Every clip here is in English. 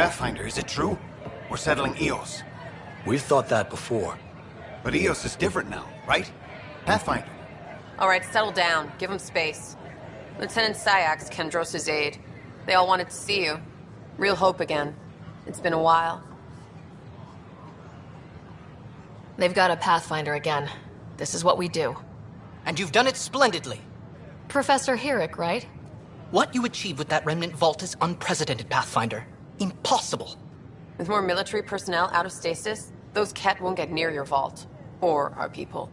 Pathfinder, is it true? We're settling Eos. We've thought that before. But Eos is different now, right? Pathfinder. All right, settle down. Give him space. Lieutenant Syax, Kendros' aide. They all wanted to see you. Real hope again. It's been a while. They've got a Pathfinder again. This is what we do. And you've done it splendidly. Professor Herrick, right? What you achieved with that remnant vault is unprecedented, Pathfinder. Impossible. With more military personnel out of stasis, those Ket won't get near your vault. Or our people.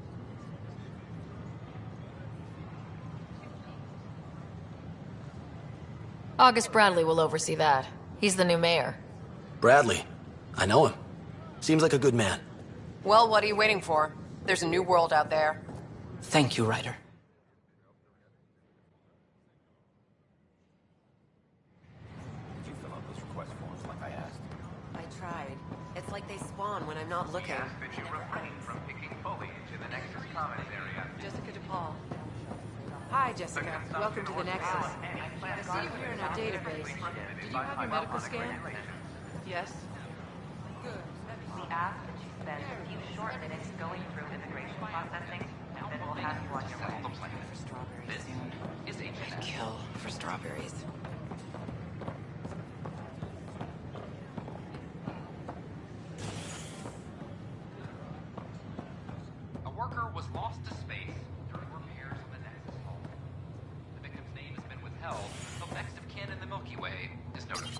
August Bradley will oversee that. He's the new mayor. Bradley. I know him. Seems like a good man. Well, what are you waiting for? There's a new world out there. Thank you, Ryder. Did you fill out those request forms like I asked? I tried. It's like they spawn when I'm not looking. Ask that you refrain from picking foliage in the Nexus Commons area. Jessica DePaul. Hi, Jessica. Welcome to the Nexus. I see you here in our database. Did you have your medical scan? Yes. We ask that you spend a few short minutes going through immigration processing, and then we'll have you on your way. Strawberries soon. Is I'd kill for strawberries. A worker was lost to space during repairs on the Nexus hull. The victim's name has been withheld until next of kin in the Milky Way is notified.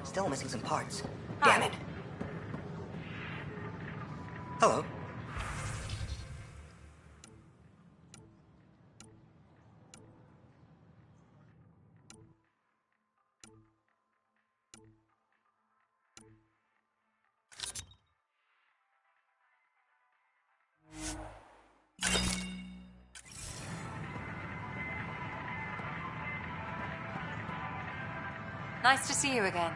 Still missing some parts. Damn it. Hello. Nice to see you again.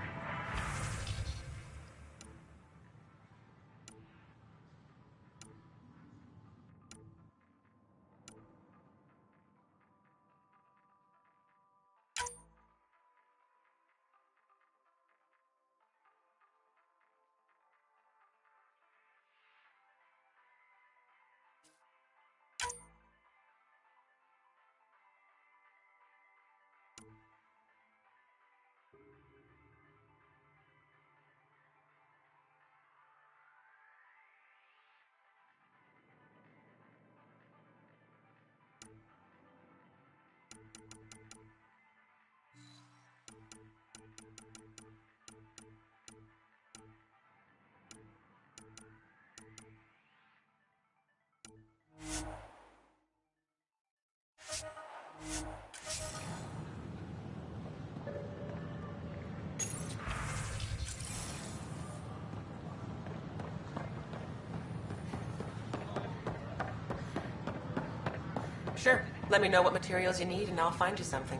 Sure. Let me know what materials you need and I'll find you something.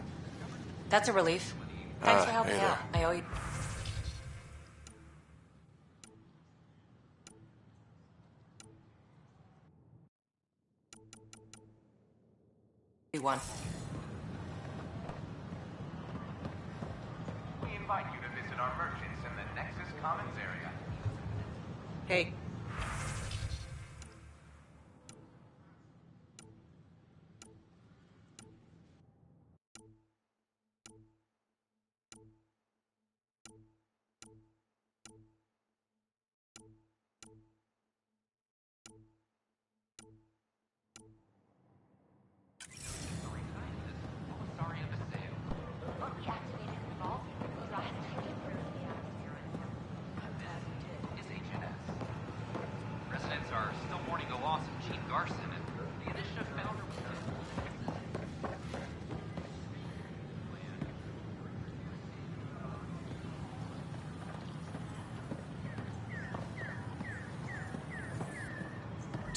That's a relief. Thanks for helping out. I owe you. One. We invite you to visit our merchants in the Nexus Commons area. Hey.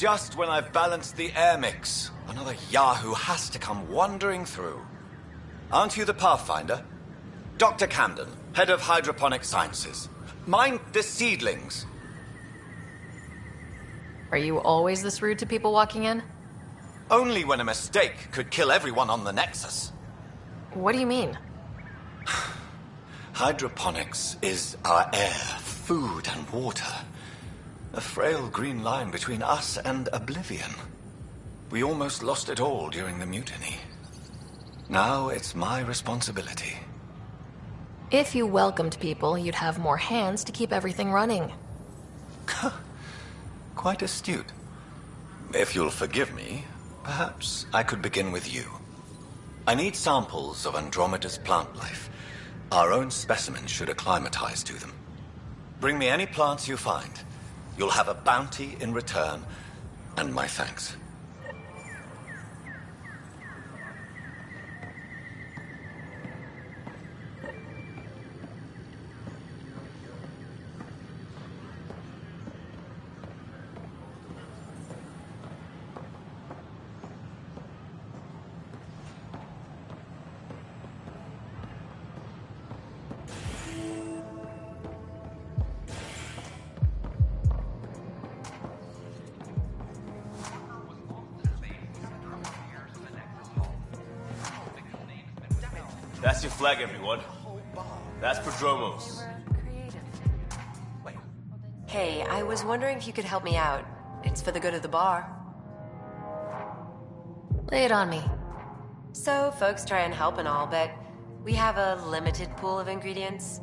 Just when I've balanced the air mix, another Yahoo has to come wandering through. Aren't you the Pathfinder? Dr. Camden, head of hydroponic sciences. Mind the seedlings. Are you always this rude to people walking in? Only when a mistake could kill everyone on the Nexus. What do you mean? Hydroponics is our air, food, and water. A frail green line between us and oblivion. We almost lost it all during the mutiny. Now it's my responsibility. If you welcomed people, you'd have more hands to keep everything running. Quite astute. If you'll forgive me, perhaps I could begin with you. I need samples of Andromeda's plant life. Our own specimens should acclimatize to them. Bring me any plants you find. You'll have a bounty in return, and my thanks. That's your flag, everyone. That's Prodromos. Hey, I was wondering if you could help me out. It's for the good of the bar. Lay it on me. So, folks try and help and all, but we have a limited pool of ingredients.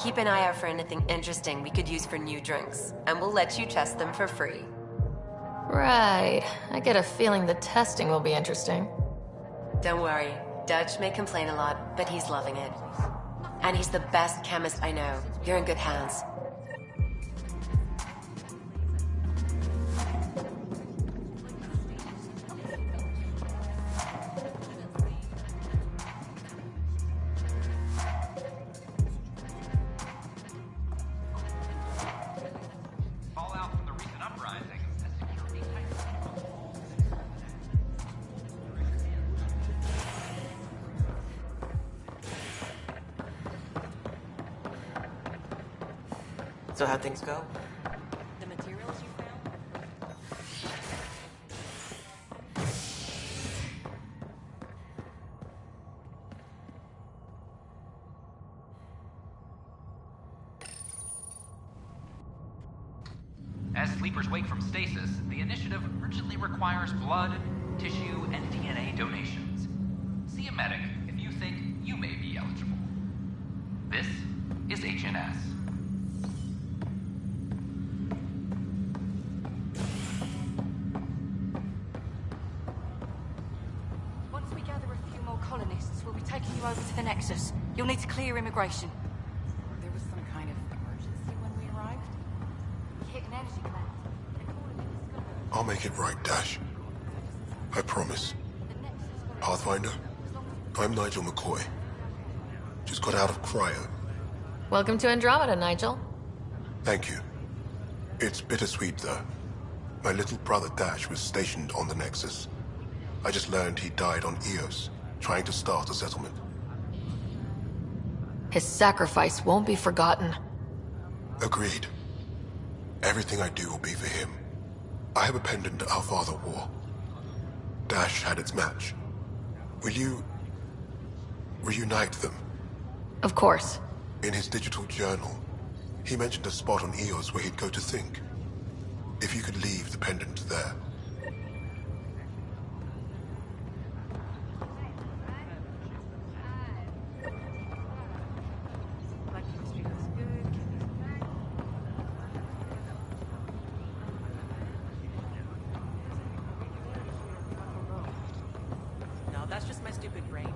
Keep an eye out for anything interesting we could use for new drinks, and we'll let you test them for free. Right. I get a feeling the testing will be interesting. Don't worry. Dutch may complain a lot, but he's loving it. And he's the best chemist I know. You're in good hands. Fallout from the recent uprising has secured a tight. So how'd things go? The materials you found? As sleepers wake from stasis, the initiative urgently requires blood, tissue, and DNA donations. See a medic if you think you may be eligible. This is HNS. Once we gather a few more colonists, we'll be taking you over to the Nexus. You'll need to clear immigration. There was some kind of emergency when we arrived? We hit an energy plant. They're calling it the Scumbag. I'll make it right, Dash. I promise. The Nexus got a- Pathfinder, I'm Nigel McCoy. Just got out of cryo. Welcome to Andromeda, Nigel. Thank you. It's bittersweet, though. My little brother Dash was stationed on the Nexus. I just learned he died on Eos, trying to start a settlement. His sacrifice won't be forgotten. Agreed. Everything I do will be for him. I have a pendant our father wore. Dash had its match. Will you reunite them? Of course. In his digital journal, he mentioned a spot on Eos where he'd go to think. If you could leave the pendant there. No, that's just my stupid brain.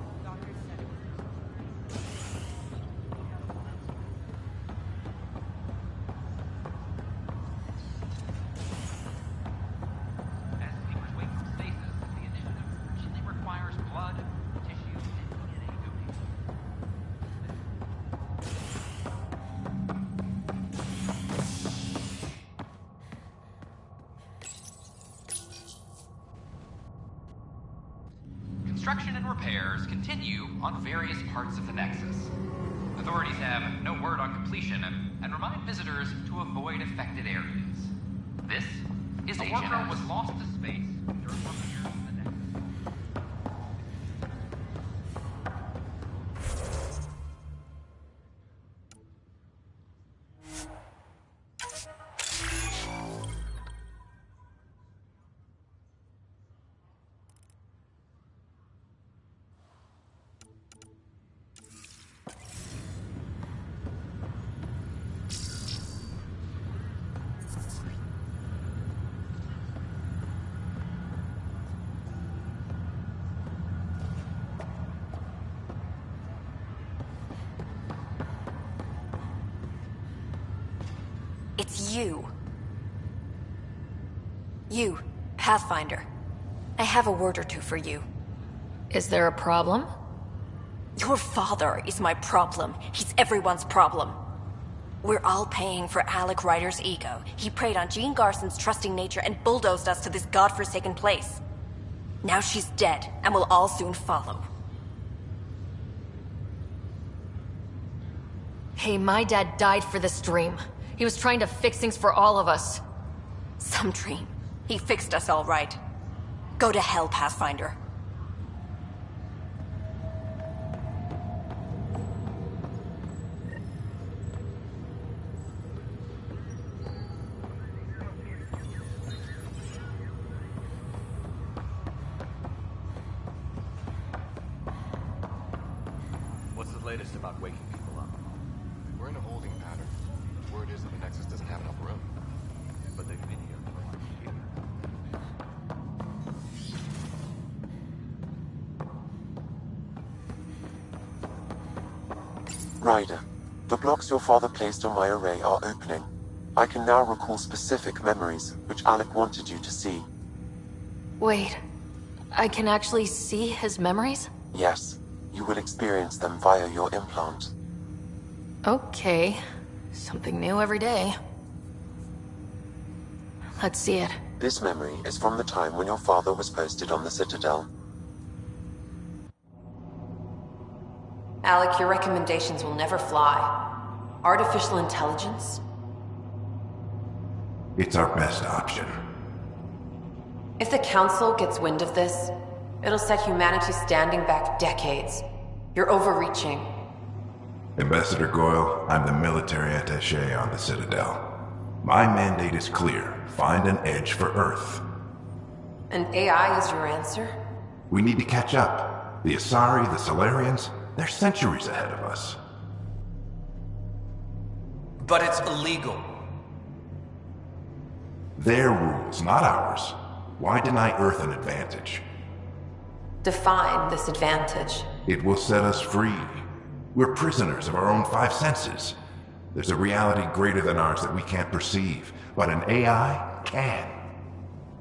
As sleepers wake from stasis, the initiative urgently requires blood, tissue, and DNA donations. construction and repairs continue on various parts of the Nexus. Authorities have no word on completion and remind visitors to avoid affected areas. This is a worker was lost to space during repairs of the Nexus. It's you. You, Pathfinder. I have a word or two for you. Is there a problem? Your father is my problem. He's everyone's problem. We're all paying for Alec Ryder's ego. He preyed on Jean Garson's trusting nature and bulldozed us to this godforsaken place. Now she's dead, and we'll all soon follow. Hey, my dad died for this dream. He was trying to fix things for all of us. Some dream. He fixed us all right. Go to hell, Pathfinder. What's the latest about waking people up? We're in a holding pattern. Word is that the Nexus doesn't have enough room. But they've been here for like a year. Ryder, the blocks your father placed on my array are opening. I can now recall specific memories, which Alec wanted you to see. Wait, I can actually see his memories? Yes, you will experience them via your implant. Okay, something new every day. Let's see it. This memory is from the time when your father was posted on the Citadel. Alec, your recommendations will never fly. Artificial intelligence? It's our best option. If the Council gets wind of this, it'll set humanity standing back decades. You're overreaching. Ambassador Goyle, I'm the military attaché on the Citadel. My mandate is clear. Find an edge for Earth. And AI is your answer? We need to catch up. The Asari, the Solarians, they're centuries ahead of us. But it's illegal. Their rules, not ours. Why deny Earth an advantage? Define this advantage. It will set us free. We're prisoners of our own five senses. There's a reality greater than ours that we can't perceive, but an AI can.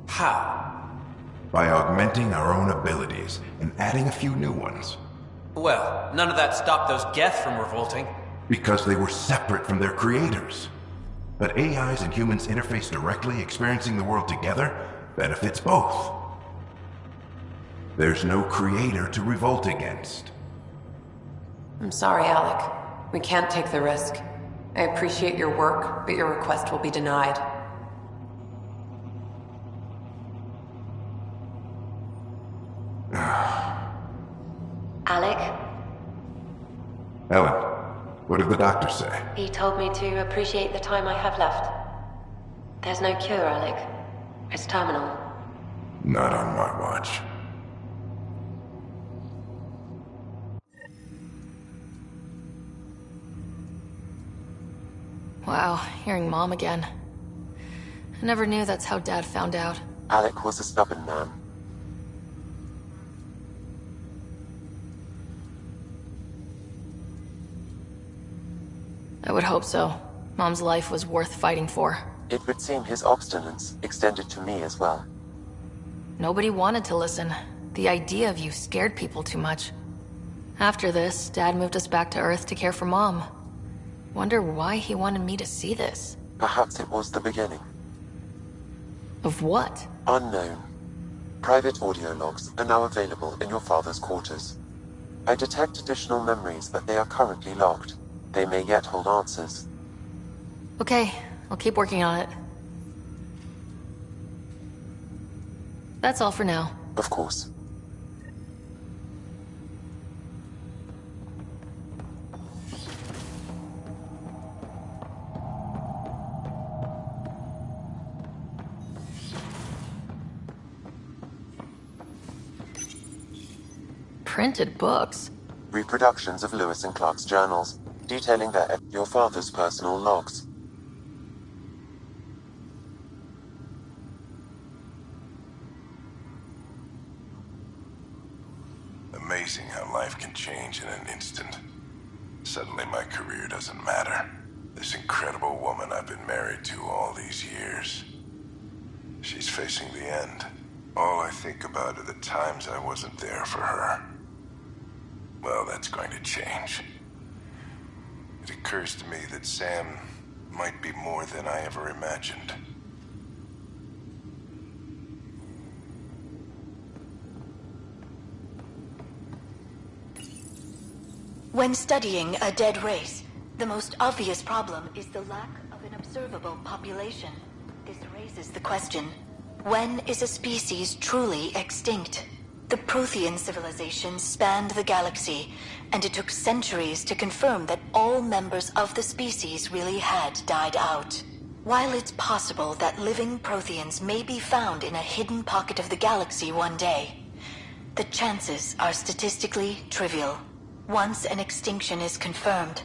How? By augmenting our own abilities and adding a few new ones. Well, none of that stopped those Geth from revolting. Because they were separate from their creators. But AIs and humans interface directly, experiencing the world together, benefits both. There's no creator to revolt against. I'm sorry, Alec. We can't take the risk. I appreciate your work, but your request will be denied. Alec? Ellen, what did the doctor say? He told me to appreciate the time I have left. There's no cure, Alec. It's terminal. Not on my watch. Wow, hearing Mom again. I never knew that's how Dad found out. Alec was a stubborn man. I would hope so. Mom's life was worth fighting for. It would seem his obstinance extended to me as well. Nobody wanted to listen. The idea of you scared people too much. After this, Dad moved us back to Earth to care for Mom. Wonder why he wanted me to see this. Perhaps it was the beginning. Of what? Unknown. Private audio logs are now available in your father's quarters. I detect additional memories, but they are currently locked. They may yet hold answers. Okay, I'll keep working on it. That's all for now. Of course. Printed books? Reproductions of Lewis and Clark's journals, detailing your father's personal logs. Amazing how life can change in an instant. Suddenly my career doesn't matter. This incredible woman I've been married to all these years. She's facing the end. All I think about are the times I wasn't there for her. Well, that's going to change. It occurs to me that Sam might be more than I ever imagined. When studying a dead race, the most obvious problem is the lack of an observable population. This raises the question, when is a species truly extinct? The Prothean civilization spanned the galaxy, and it took centuries to confirm that all members of the species really had died out. While it's possible that living Protheans may be found in a hidden pocket of the galaxy one day, the chances are statistically trivial. Once an extinction is confirmed,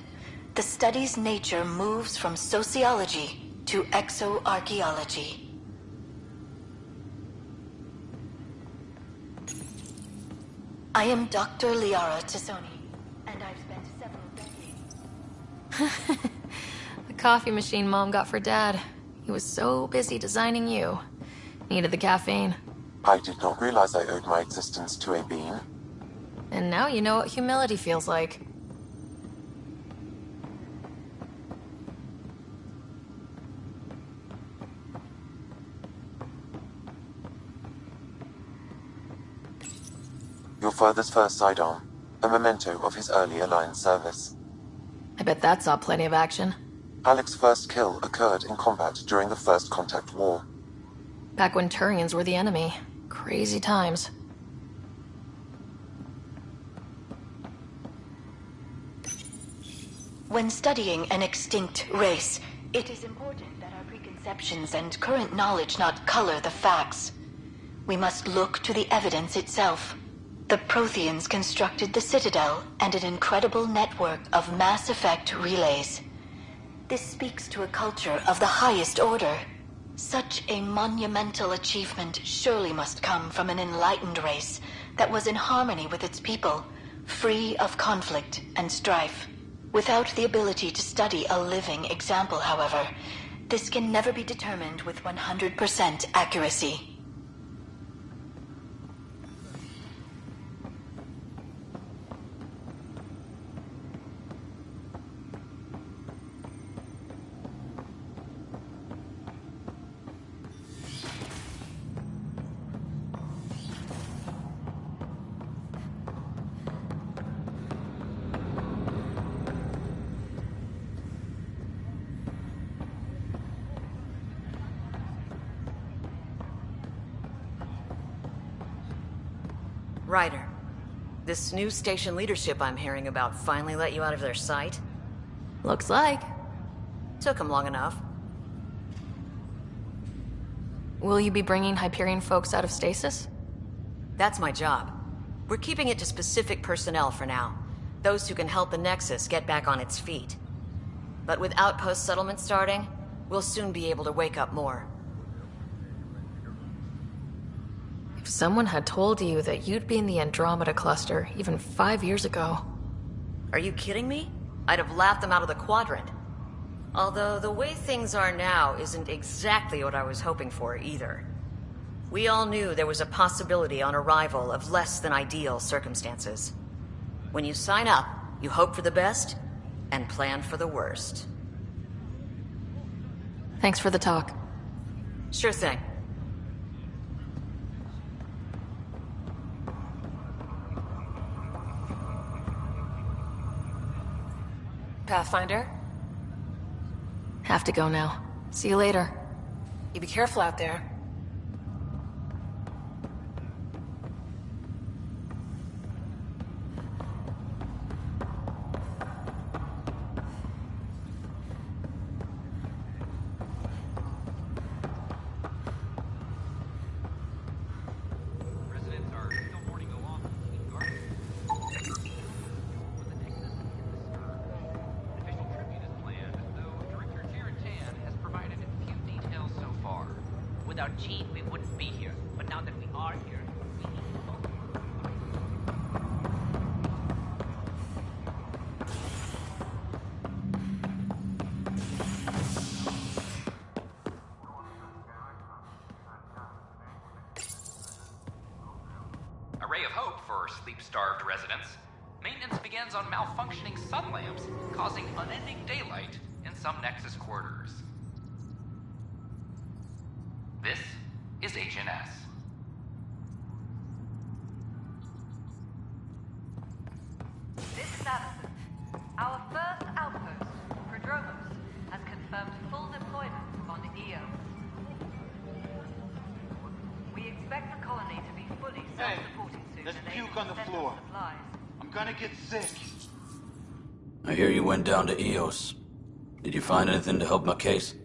the study's nature moves from sociology to exoarchaeology. I am Dr. Liara Tassoni, and I've spent several decades... The coffee machine Mom got for Dad. He was so busy designing you. Needed the caffeine. I did not realize I owed my existence to a bean. And now you know what humility feels like. Your father's first sidearm, a memento of his early Alliance service. I bet that saw plenty of action. Alec's first kill occurred in combat during the First Contact War. Back when Turians were the enemy. Crazy times. When studying an extinct race, it is important that our preconceptions and current knowledge not color the facts. We must look to the evidence itself. The Protheans constructed the Citadel and an incredible network of mass effect relays. This speaks to a culture of the highest order. Such a monumental achievement surely must come from an enlightened race that was in harmony with its people, free of conflict and strife. Without the ability to study a living example, however, this can never be determined with 100% accuracy. Ryder, this new station leadership I'm hearing about finally let you out of their sight? Looks like. Took them long enough. Will you be bringing Hyperion folks out of stasis? That's my job. We're keeping it to specific personnel for now. Those who can help the Nexus get back on its feet. But with outpost settlement starting, we'll soon be able to wake up more. If someone had told you that you'd be in the Andromeda cluster even 5 years ago... Are you kidding me? I'd have laughed them out of the quadrant. Although the way things are now isn't exactly what I was hoping for either. We all knew there was a possibility on arrival of less than ideal circumstances. When you sign up, you hope for the best and plan for the worst. Thanks for the talk. Sure thing. Pathfinder? Have to go now. See you later. You be careful out there. Residents are still mourning the loss of King Garden. With the Nexus in disturbed. An official tribute is planned, though Director Jared Tan has provided few details so far. Without Gene, we wouldn't be here. But now that we are here, we need to focus. A ray of hope for sleep-starved residents. Maintenance begins on malfunctioning sun lamps, causing unending daylight in some Nexus quarters. This is HNS. This is Addison. Our first outpost, Prodromos, has confirmed full deployment on EOS. We expect the colony to be fully self-supporting soon. There's and puke able on the to send floor. us supplies. I'm gonna get sick. I hear you went down to EOS. Did you find anything to help my case?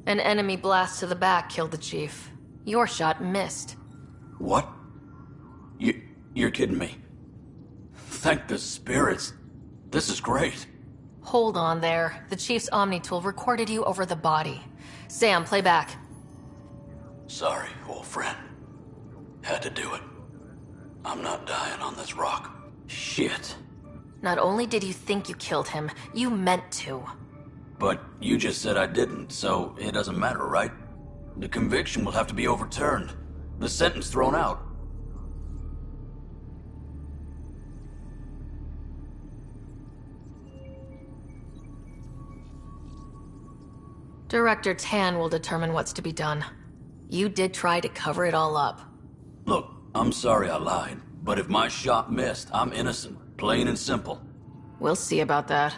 An enemy blast to the back killed the chief. Your shot missed. What? You're kidding me. Thank the spirits. This is great. Hold on there. The chief's Omni tool recorded you over the body. Sam, play back. Sorry, old friend. Had to do it. I'm not dying on this rock. Shit. Not only did you think you killed him, you meant to. But you just said I didn't, so it doesn't matter, right? The conviction will have to be overturned. The sentence thrown out. Director Tan will determine what's to be done. You did try to cover it all up. Look, I'm sorry I lied, but if my shot missed, I'm innocent. Plain and simple. We'll see about that.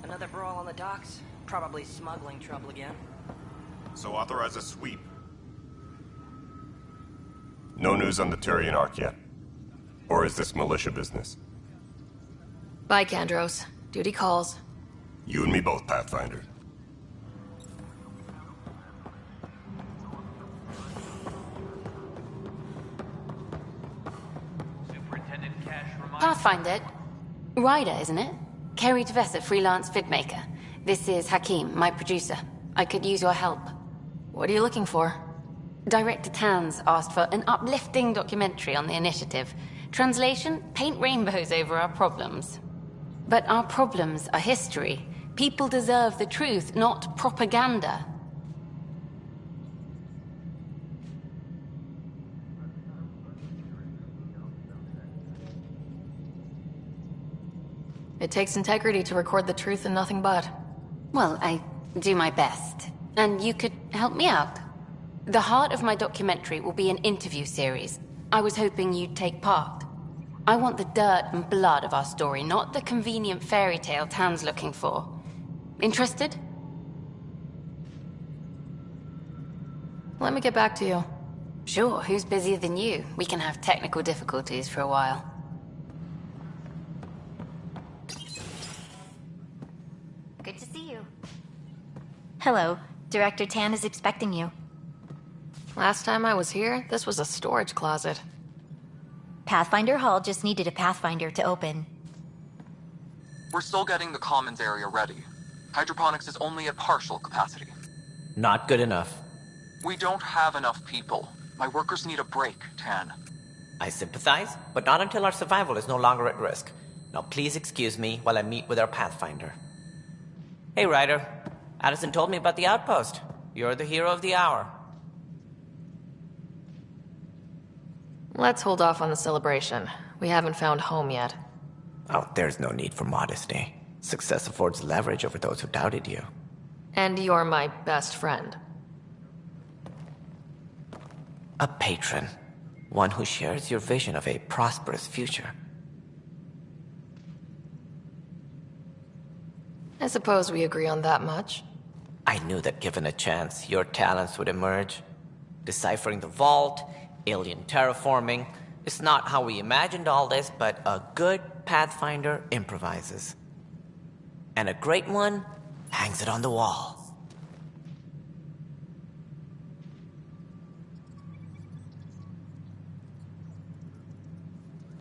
Another brawl on the docks? Probably smuggling trouble again. So authorize a sweep. No news on the Turian Ark yet? Or is this militia business? Bye, Kandros. Duty calls. You and me both, Pathfinder. Superintendent Cash reminds... Pathfinder. Ryder, isn't it? Kerry Tvessa, freelance vidmaker. This is Hakim, my producer. I could use your help. What are you looking for? Director Tan's asked for an uplifting documentary on the initiative. Translation, paint rainbows over our problems. But our problems are history. People deserve the truth, not propaganda. It takes integrity to record the truth and nothing but. Well, I do my best. And you could help me out. The heart of my documentary will be an interview series. I was hoping you'd take part. I want the dirt and blood of our story, not the convenient fairy tale Tan's looking for. Interested? Let me get back to you. Sure, who's busier than you? We can have technical difficulties for a while. Good to see you. Hello. Director Tan is expecting you. Last time I was here, this was a storage closet. Pathfinder Hall just needed a Pathfinder to open. We're still getting the commons area ready. Hydroponics is only at partial capacity. Not good enough. We don't have enough people. My workers need a break, Tan. I sympathize, but not until our survival is no longer at risk. Now please excuse me while I meet with our Pathfinder. Hey, Ryder. Addison told me about the outpost. You're the hero of the hour. Let's hold off on the celebration. We haven't found home yet. Oh, there's no need for modesty. Success affords leverage over those who doubted you. And you're my best friend. A patron. One who shares your vision of a prosperous future. I suppose we agree on that much. I knew that given a chance, your talents would emerge. Deciphering the vault, alien terraforming. It's not how we imagined all this, but a good Pathfinder improvises. And a great one hangs it on the wall.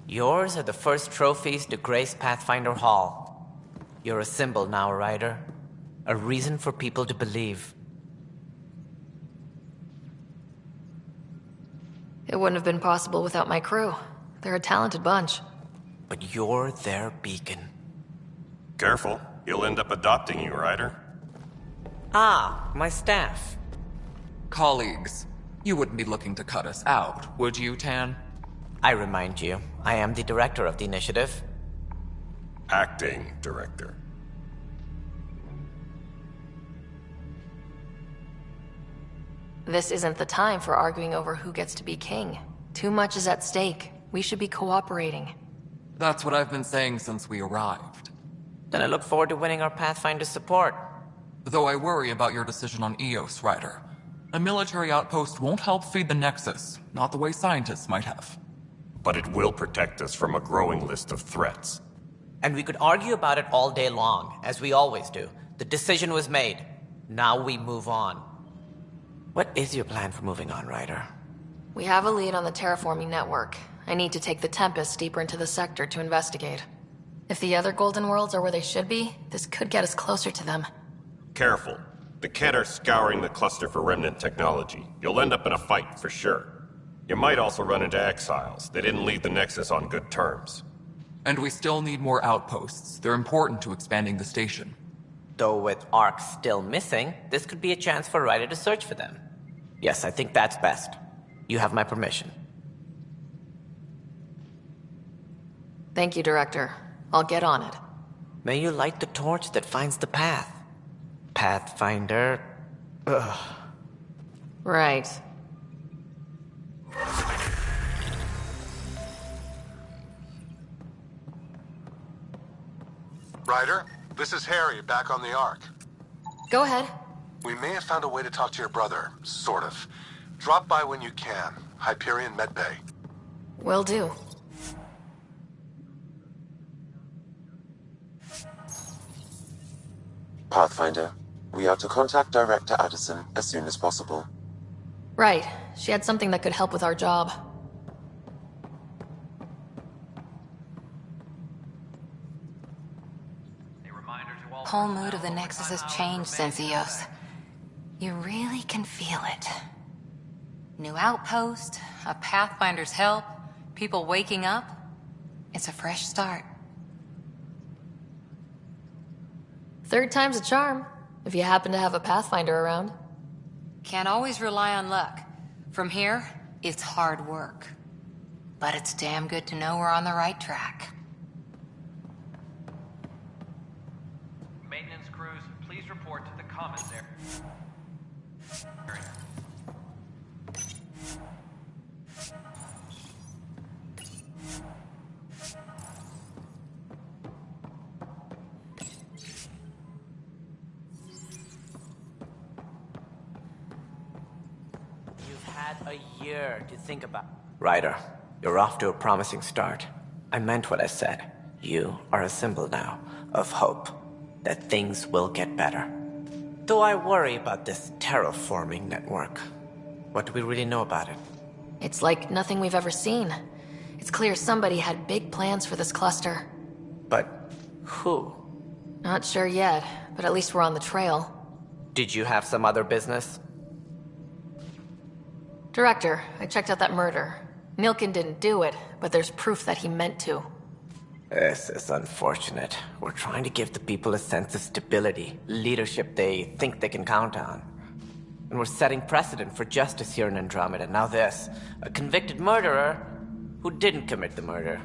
Yours are the first trophies to grace Pathfinder Hall. You're a symbol now, Ryder. A reason for people to believe. It wouldn't have been possible without my crew. They're a talented bunch. But you're their beacon. Careful, he'll end up adopting you, Ryder. Ah, my staff. Colleagues, you wouldn't be looking to cut us out, would you, Tan? I remind you, I am the director of the initiative. Acting director. This isn't the time for arguing over who gets to be king. Too much is at stake. We should be cooperating. That's what I've been saying since we arrived. Then I look forward to winning our Pathfinder support. Though I worry about your decision on Eos, Ryder. A military outpost won't help feed the Nexus, not the way scientists might have. But it will protect us from a growing list of threats. And we could argue about it all day long, as we always do. The decision was made. Now we move on. What is your plan for moving on, Ryder? We have a lead on the terraforming network. I need to take the Tempest deeper into the sector to investigate. If the other Golden Worlds are where they should be, this could get us closer to them. Careful. The Kett are scouring the cluster for remnant technology. You'll end up in a fight, for sure. You might also run into exiles. They didn't leave the Nexus on good terms. And we still need more outposts. They're important to expanding the station. Though with Ark still missing, this could be a chance for Ryder to search for them. Yes, I think that's best. You have my permission. Thank you, Director. I'll get on it. May you light the torch that finds the path. Pathfinder... Ugh. Right. Ryder, this is Harry, back on the Ark. Go ahead. We may have found a way to talk to your brother, sort of. Drop by when you can. Hyperion Med Bay. Will do. Pathfinder, we are to contact Director Addison as soon as possible. Right. She had something that could help with our job. Whole mood of the Nexus has changed since Eos. You really can feel it. New outpost, a Pathfinder's help, people waking up. It's a fresh start. Third time's a charm, if you happen to have a Pathfinder around. Can't always rely on luck. From here, it's hard work. But it's damn good to know we're on the right track. Maintenance crews, please report to the commons area. You've had a year to think about... Ryder, you're off to a promising start. I meant what I said. You are a symbol now of hope. That things will get better. Though I worry about this terraforming network. What do we really know about it? It's like nothing we've ever seen. It's clear somebody had big plans for this cluster. But who? Not sure yet, but at least we're on the trail. Did you have some other business? Director, I checked out that murder. Nilkin didn't do it, but there's proof that he meant to. This is unfortunate. We're trying to give the people a sense of stability, leadership they think they can count on. And we're setting precedent for justice here in Andromeda. Now this, a convicted murderer who didn't commit the murder.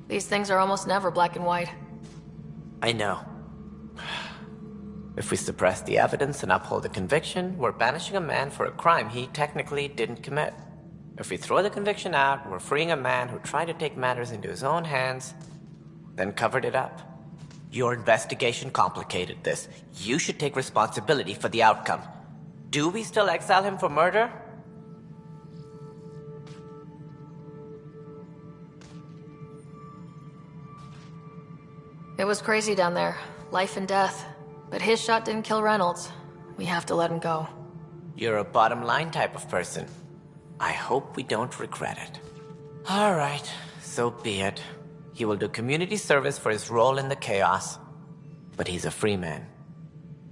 These things are almost never black and white. I know. If we suppress the evidence and uphold the conviction, we're banishing a man for a crime he technically didn't commit. If we throw the conviction out, we're freeing a man who tried to take matters into his own hands, then covered it up. Your investigation complicated this. You should take responsibility for the outcome. Do we still exile him for murder? It was crazy down there. Life and death. But his shot didn't kill Reynolds. We have to let him go. You're a bottom line type of person. I hope we don't regret it. All right, so be it. He will do community service for his role in the chaos. But he's a free man.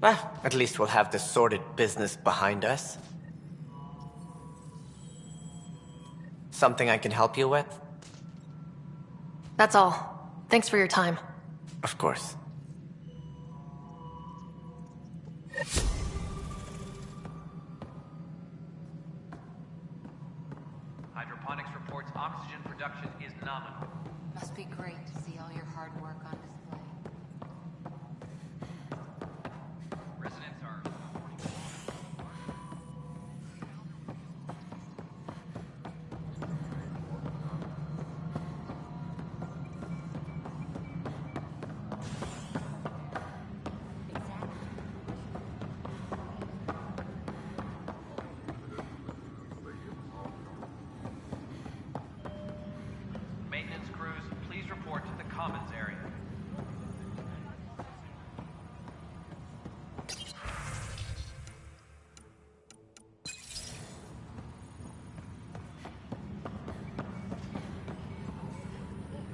Well, at least we'll have the sordid business behind us. Something I can help you with? That's all. Thanks for your time. Of course. Hydroponics reports oxygen production is nominal. Must be great to see all your hard work on display. Residents are... Maintenance crews, please report to the commons area.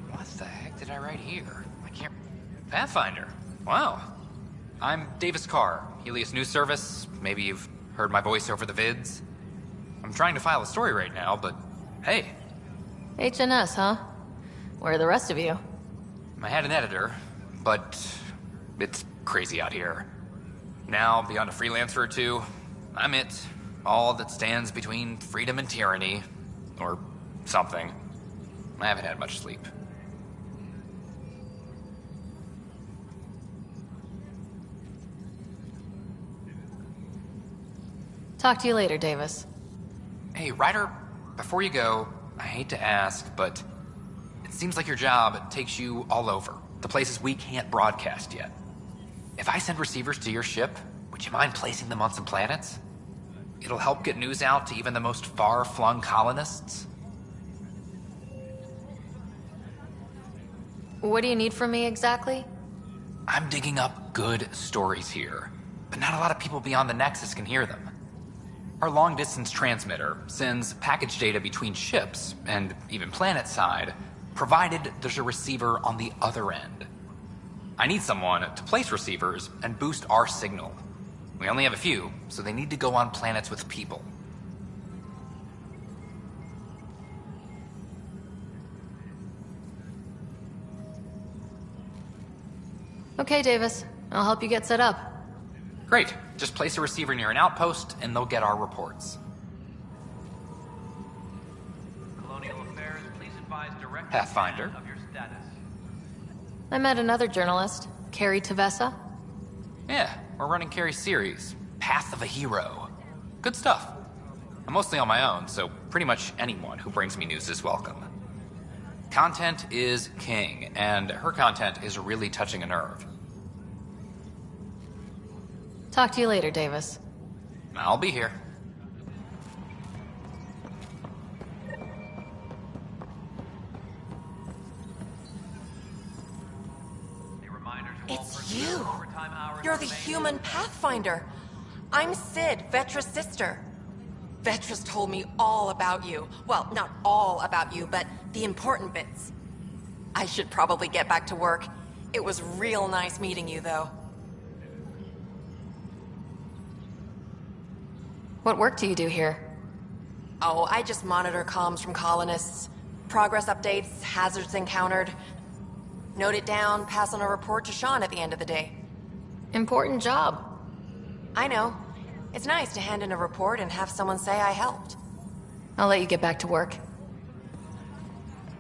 What the heck did I write here? I can't... Pathfinder. Wow. I'm Davis Carr, Helios News Service. Maybe you've heard my voice over the vids. I'm trying to file a story right now, but hey, HNS, huh? Where are the rest of you? I had an editor, but it's crazy out here. Now, beyond a freelancer or two, I'm it. All that stands between freedom and tyranny. Or something. I haven't had much sleep. Talk to you later, Davis. Hey, Ryder, before you go, I hate to ask, but it seems like your job takes you all over. The places we can't broadcast yet. If I send receivers to your ship, would you mind placing them on some planets? It'll help get news out to even the most far-flung colonists. What do you need from me exactly? I'm digging up good stories here, but not a lot of people beyond the Nexus can hear them. Our long-distance transmitter sends package data between ships, and even planet-side, provided there's a receiver on the other end. I need someone to place receivers and boost our signal. We only have a few, so they need to go on planets with people. Okay, Davis. I'll help you get set up. Great. Just place a receiver near an outpost, and they'll get our reports. Colonial Affairs, please advise direct Pathfinder. of your status. I met another journalist, Carrie Tavessa. Yeah, we're running Carrie's series, Path of a Hero. Good stuff. I'm mostly on my own, so pretty much anyone who brings me news is welcome. Content is king, and her content is really touching a nerve. Talk to you later, Davis. I'll be here. It's you! You're the human Pathfinder. I'm Sid, Vetra's sister. Vetra's told me all about you. Well, not all about you, but the important bits. I should probably get back to work. It was real nice meeting you, though. What work do you do here? Oh, I just monitor comms from colonists. Progress updates, hazards encountered. Note it down, pass on a report to Sean at the end of the day. Important job. I know. It's nice to hand in a report and have someone say I helped. I'll let you get back to work.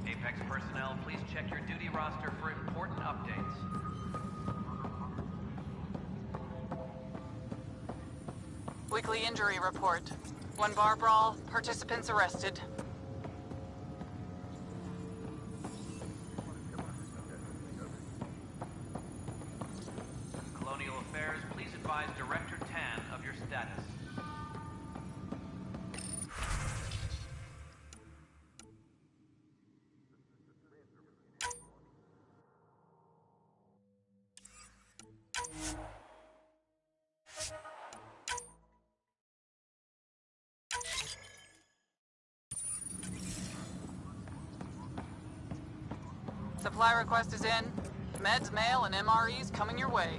Apex personnel, please check your duty roster for important updates. Weekly injury report. One bar brawl, participants arrested. Colonial Affairs, please advise Director Tan of your status. Supply request is in. Meds, mail, and MREs coming your way.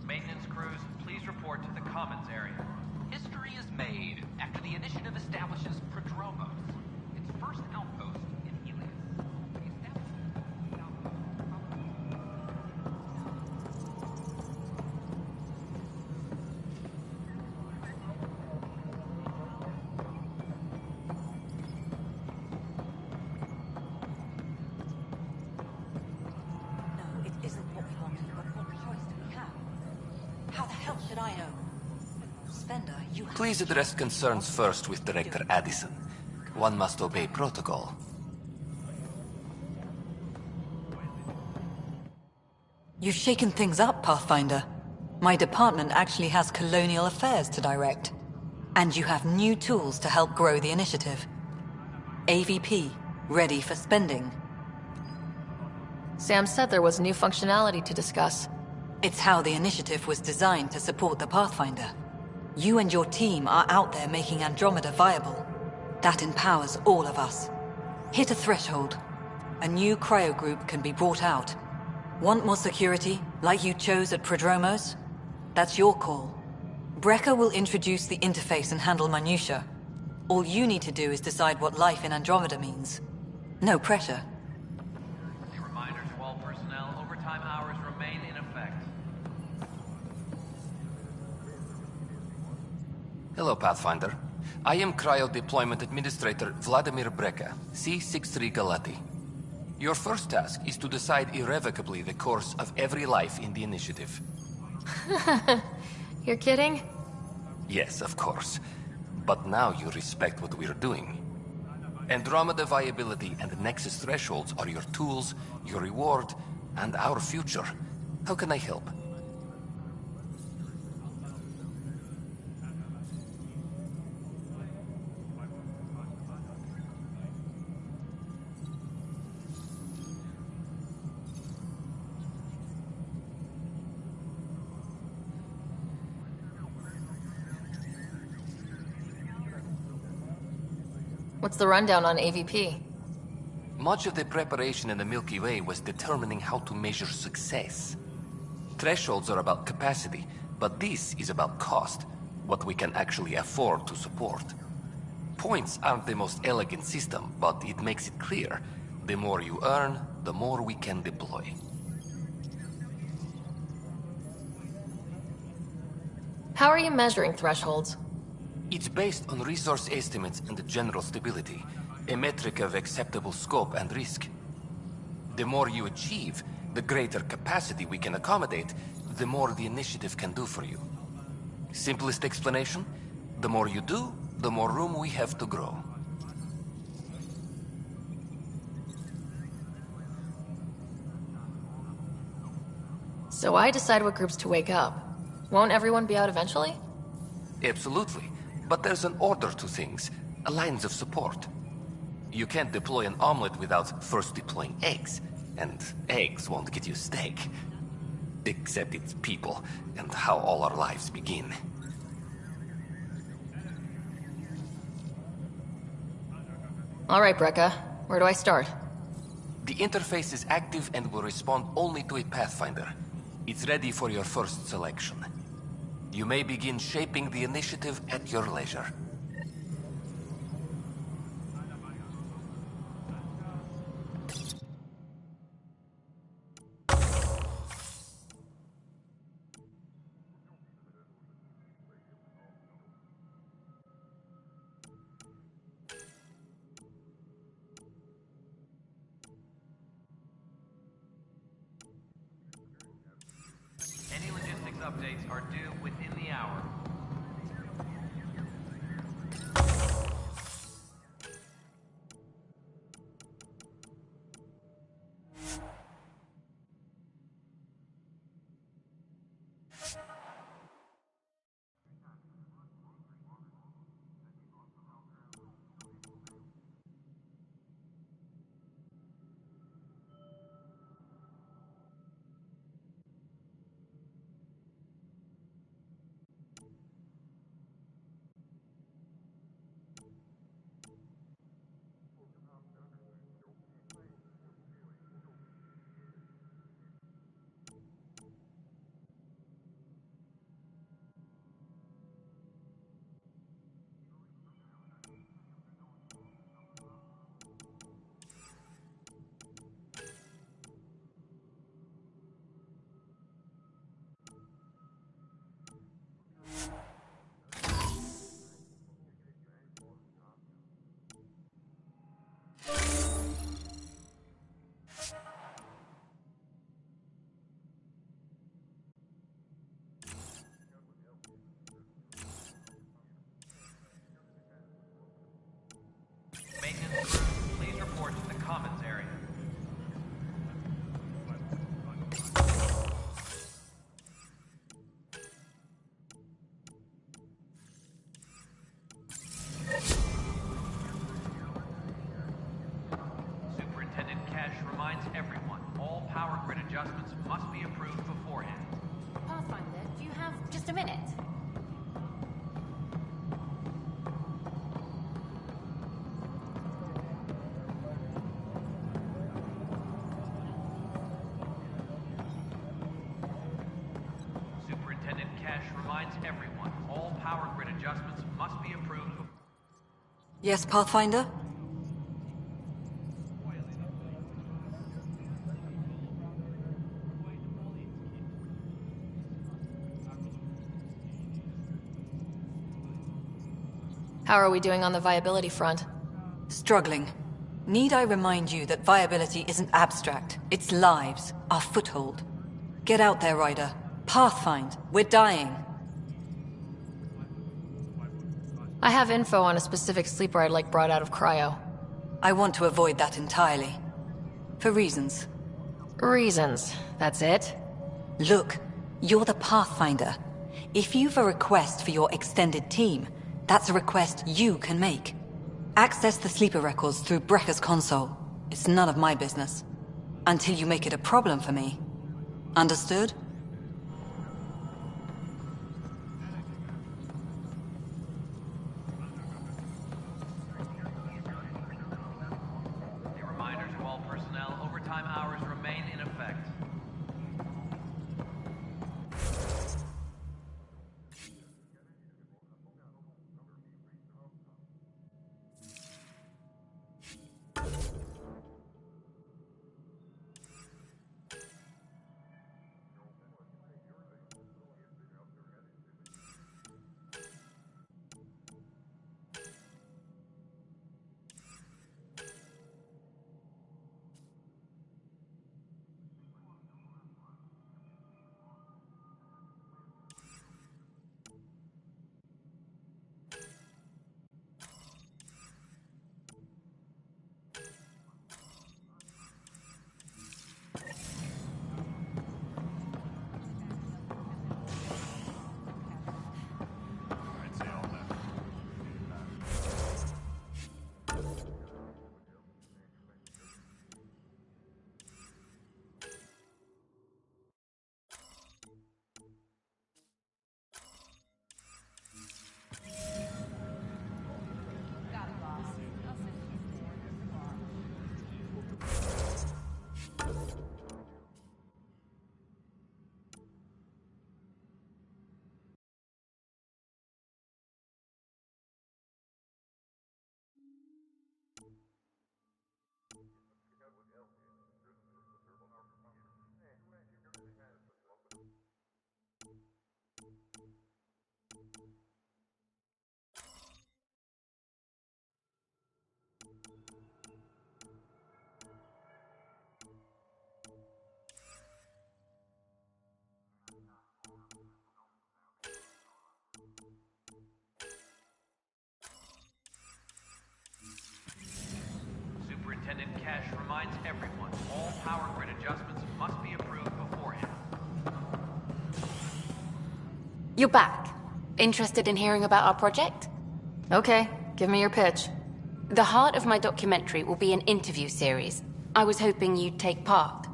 Maintenance crews, please report to the Commons area. History is made after the initiative establishes Prodromos, its first outpost in Helios. No, it isn't what we wanted, but what choice do we have? How the hell should I know? Spender, you have... Please address concerns first with Director Addison. One must obey protocol. You've shaken things up, Pathfinder. My department actually has colonial affairs to direct. And you have new tools to help grow the initiative. AVP, ready for spending. Sam said there was new functionality to discuss. It's how the initiative was designed to support the Pathfinder. You and your team are out there making Andromeda viable. That empowers all of us. Hit a threshold. A new cryo group can be brought out. Want more security, like you chose at Prodromos? That's your call. Brecker will introduce the interface and handle minutiae. All you need to do is decide what life in Andromeda means. No pressure. A reminder to all personnel, overtime hours remain in effect. Hello, Pathfinder. I am Cryo Deployment Administrator Vladimir Breca, C-63 Galati. Your first task is to decide irrevocably the course of every life in the initiative. You're kidding? Yes, of course. But now you respect what we're doing. Andromeda viability and Nexus thresholds are your tools, your reward, and our future. How can I help? What's the rundown on AVP? Much of the preparation in the Milky Way was determining how to measure success. Thresholds are about capacity, but this is about cost, what we can actually afford to support. Points aren't the most elegant system, but it makes it clear. The more you earn, the more we can deploy. How are you measuring thresholds? It's based on resource estimates and general stability, a metric of acceptable scope and risk. The more you achieve, the greater capacity we can accommodate, the more the initiative can do for you. Simplest explanation, the more you do, the more room we have to grow. So I decide what groups to wake up. Won't everyone be out eventually? Absolutely. But there's an order to things, lines of support. You can't deploy an omelet without first deploying eggs, and eggs won't get you steak. Except it's people, and how all our lives begin. All right, Breca. Where do I start? The interface is active and will respond only to a Pathfinder. It's ready for your first selection. You may begin shaping the initiative at your leisure. updates are due within the hour. Maintenance crew, please report to the commons area. Superintendent Cash reminds everyone, all power grid adjustments must be approved beforehand. Pathfinder, do you have just a minute? Superintendent Cash reminds everyone, all power grid adjustments must be approved. Yes, Pathfinder? How are we doing on the viability front? Struggling. Need I remind you that viability isn't abstract? It's lives, our foothold. Get out there, Ryder. Pathfind. We're dying. I have info on a specific sleeper I'd like brought out of cryo. I want to avoid that entirely. For reasons. Reasons, that's it? Look, you're the Pathfinder. If you've a request for your extended team, that's a request you can make. Access the sleeper records through Brekker's console. It's none of my business. Until you make it a problem for me. Understood? A reminder to all personnel, overtime hours remain in effect. You're back. Interested in hearing about our project? Okay, give me your pitch. The heart of my documentary will be an interview series. I was hoping you'd take part.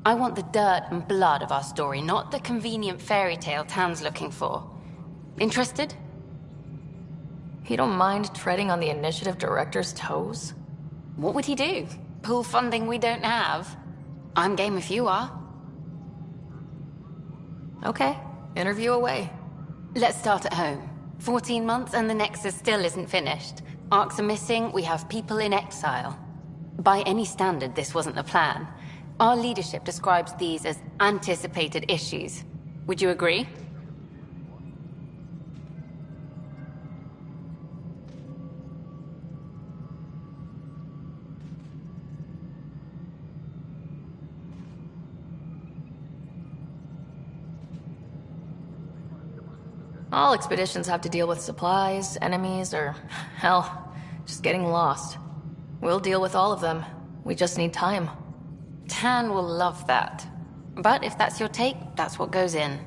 I want the dirt and blood of our story, not the convenient fairy tale town's looking for. Interested? You don't mind treading on the initiative director's toes? What would he do? Pull funding we don't have? I'm game if you are. Okay, interview away. Let's start at home. 14 months and the Nexus still isn't finished. Arcs are missing, we have people in exile. By any standard, this wasn't the plan. Our leadership describes these as anticipated issues. Would you agree? All expeditions have to deal with supplies, enemies, or, hell, just getting lost. We'll deal with all of them. We just need time. Tan will love that. But if that's your take, that's what goes in.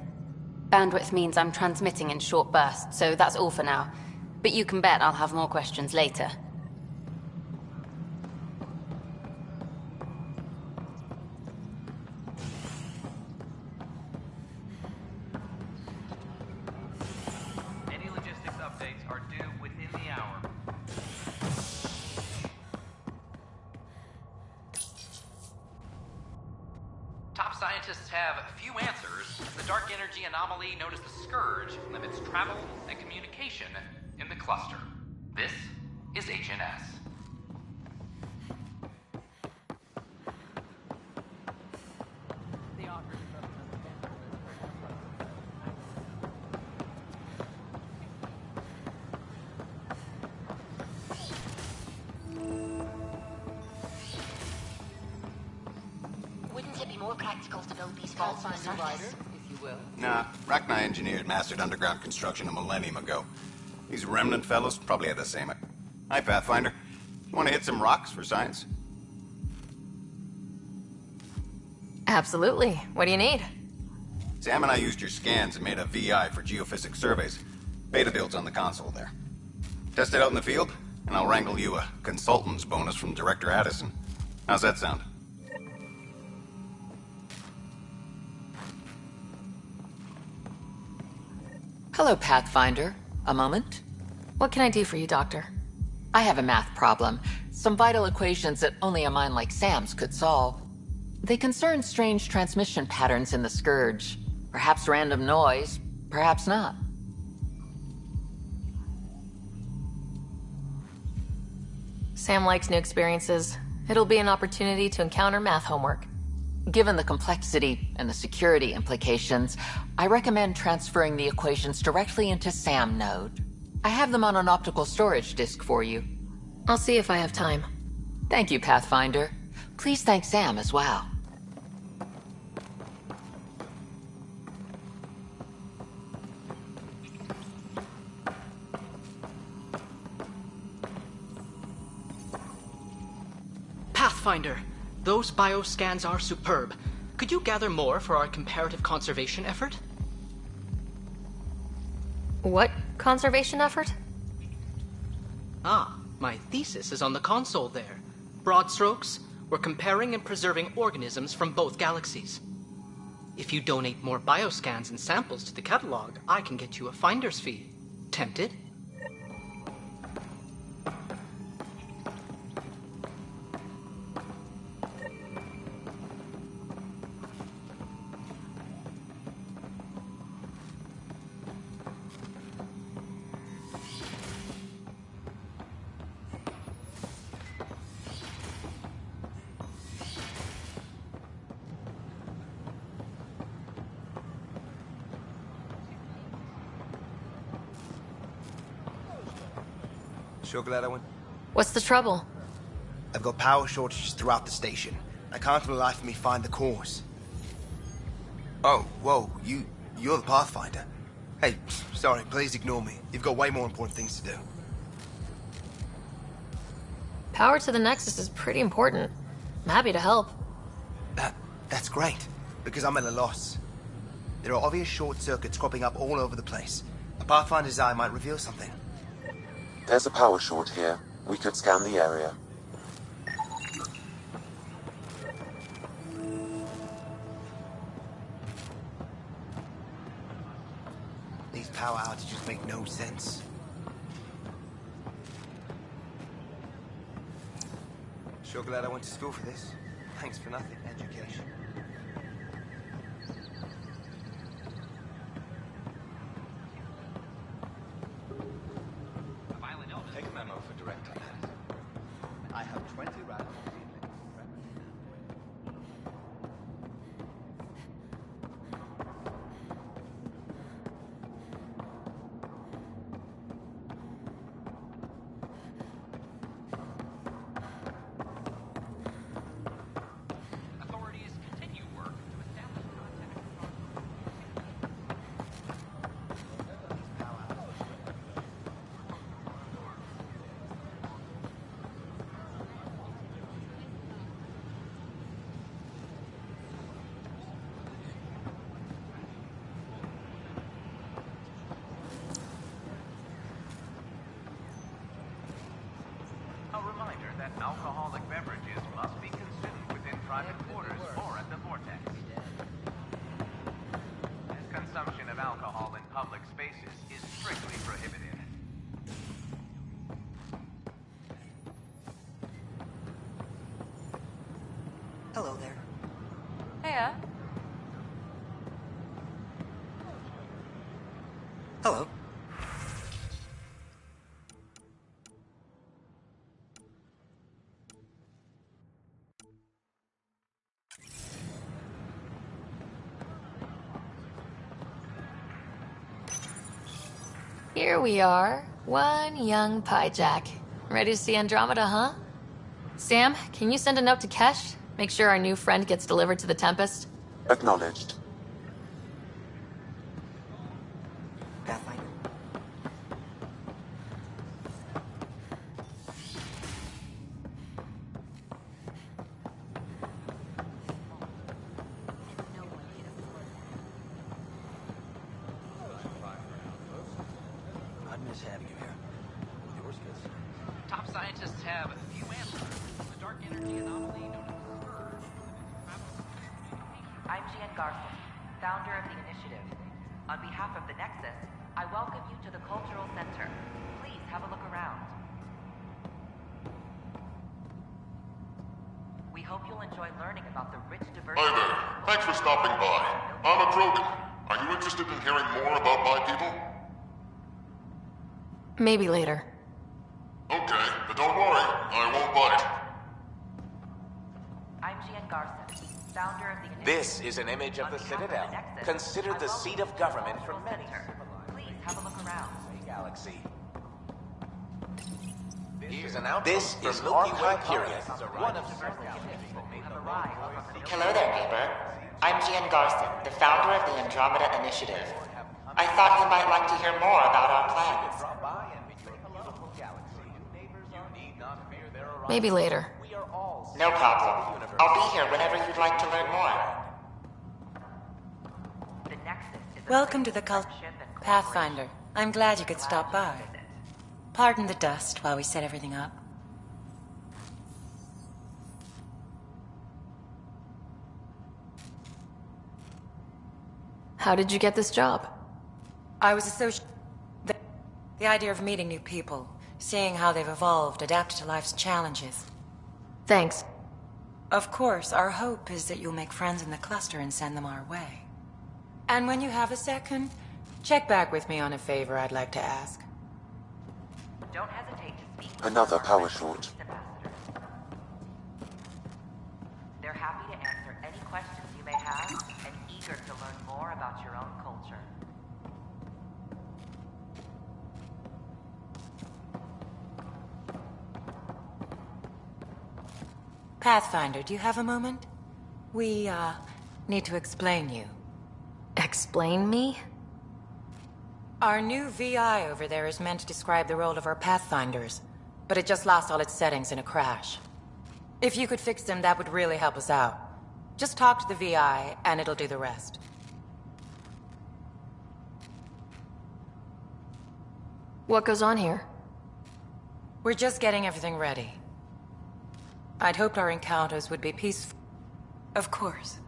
Bandwidth means I'm transmitting in short bursts, so that's all for now. But you can bet I'll have more questions later. Any logistics updates are due within the hour. Top scientists have few answers. The dark energy anomaly known as the Scourge limits travel and communication in the cluster. This is HNS. Wouldn't it be more practical to build these vaults on the surface? If you will. Nah, Rachni engineers mastered underground construction a millennium ago. These remnant fellows probably had the same. Hi, Pathfinder. Want to hit some rocks for science? Absolutely. What do you need? Sam and I used your scans and made a VI for geophysics surveys. Beta builds on the console there. Test it out in the field, and I'll wrangle you a consultant's bonus from Director Addison. How's that sound? Hello, Pathfinder. A moment? What can I do for you, Doctor? I have a math problem. Some vital equations that only a mind like Sam's could solve. They concern strange transmission patterns in the Scourge. Perhaps random noise, perhaps not. Sam likes new experiences. It'll be an opportunity to encounter math homework. Given the complexity and the security implications, I recommend transferring the equations directly into SAM node. I have them on an optical storage disk for you. I'll see if I have time. Thank you, Pathfinder. Please thank Sam as well. Pathfinder, those bioscans are superb. Could you gather more for our comparative conservation effort? What conservation effort? Ah, my thesis is on the console there. Broad strokes, we're comparing and preserving organisms from both galaxies. If you donate more bioscans and samples to the catalog, I can get you a finder's fee. Tempted? Sure glad I went. What's the trouble? I've got power shortages throughout the station. I can't for the life of me find the cause. Oh, whoa, you're the Pathfinder. Hey, sorry, please ignore me. You've got way more important things to do. Power to the Nexus is pretty important. I'm happy to help. That's great, because I'm at a loss. There are obvious short circuits cropping up all over the place. A Pathfinder's eye might reveal something. There's a power short here. We could scan the area. These power outages make no sense. Sure glad I went to school for this. Thanks for nothing, education. Take a memo for Director Addison. I have 20 radicals. Authorities continue work to establish a reminder that alcoholic beverages must be consumed within private quarters or at the vortex. Consumption of alcohol in public spaces is strictly prohibited. Hello there. Hiya. Hello. Here we are, one young piejack. Ready to see Andromeda, huh? Sam, can you send a note to Kesh? Make sure our new friend gets delivered to the Tempest? Acknowledged. Pathfinder. I'd miss having you here. Yours, kids. Top scientists have few answers. The dark energy anomaly known as the Scourge. I'm Jan Garson, founder of the initiative. On behalf of the Nexus, I welcome you to the Cultural Center. Please have a look around. We hope you'll enjoy learning about the rich diversity... Hi there. Thanks for stopping by. I'm a Krogan. Are you interested in hearing more about my people? Maybe later. Okay, but don't worry. I won't bite. I'm Jan Garson, founder of the initiative. This is an image of the Citadel, considered the seat of government for many. Please have a look around. Galaxy. Here's an outpost. This is Milky Way period. One of Hello there, neighbor. I'm Gian Garson, the founder of the Andromeda Initiative. I thought you might like to hear more about our plans. Maybe later. No problem. I'll be here whenever you'd like to learn more. Welcome to the cult, Pathfinder. I'm glad you could stop by. Pardon the dust while we set everything up. How did you get this job? I was associated... The idea of meeting new people, seeing how they've evolved, adapted to life's challenges. Thanks. Of course, our hope is that you'll make friends in the cluster and send them our way. And when you have a second, check back with me on a favor I'd like to ask. Don't hesitate to speak. Another power short. They're happy to answer any questions you may have and eager to learn more about your own culture. Pathfinder, do you have a moment? We, need to explain you. Explain me? Our new VI over there is meant to describe the role of our Pathfinders, but it just lost all its settings in a crash. If you could fix them, that would really help us out. Just talk to the VI, and it'll do the rest. What goes on here? We're just getting everything ready. I'd hoped our encounters would be peaceful. Of course.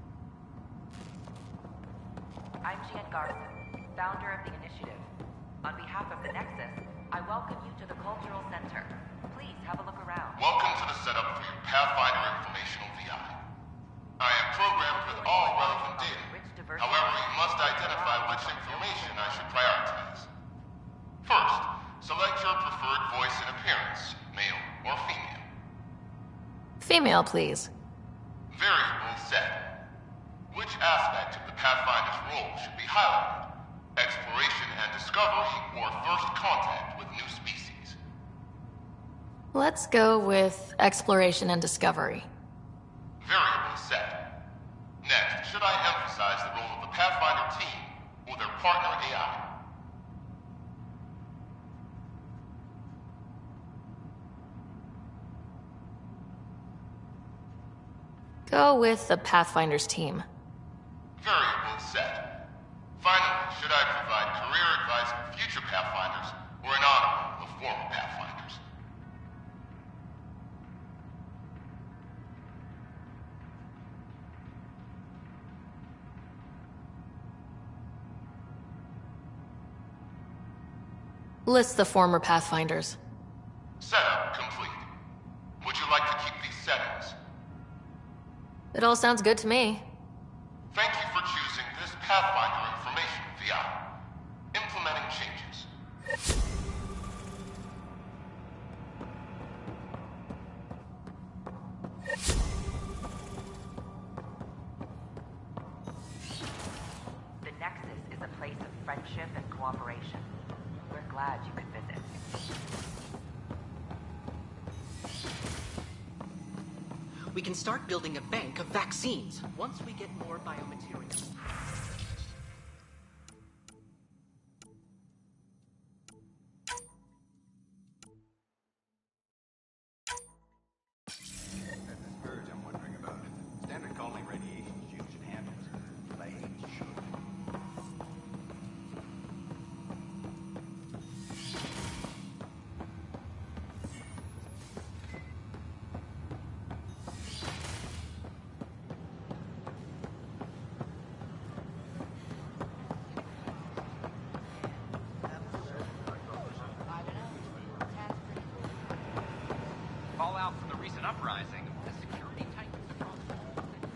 I'm Gian Garson, founder of the initiative. On behalf of the Nexus, I welcome you to the Cultural Center. Please have a look around. Welcome to the setup for your Pathfinder informational VI. I am programmed with all relevant data. However, you must identify which information I should prioritize. First, select your preferred voice and appearance, male or female. Female, please. Variable set. Which aspect of the Pathfinder's role should be highlighted? Exploration and discovery, or first contact with new species? Let's go with exploration and discovery. Variable set. Next, should I emphasize the role of the Pathfinder team or their partner AI? Go with the Pathfinder's team. Variable set. Finally, should I provide career advice for future Pathfinders or an honor of former Pathfinders? List the former Pathfinders. Setup complete. Would you like to keep these settings? It all sounds good to me. Thank you for choosing this Pathfinder information VI. Implementing changes. The Nexus is a place of friendship and cooperation. We're glad you could visit. We can start building a bank of vaccines once we get more biomaterials. Scourge I'm wondering about. Standard calling radiation is used in handles, but I hate it should. Fallout from the recent uprising has security tightens across the whole thing.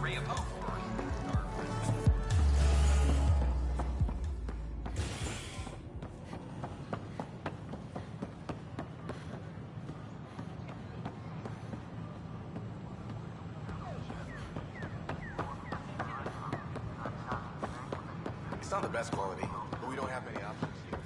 Array of hope versus dark red. It's not the best quality, but we don't have many options here.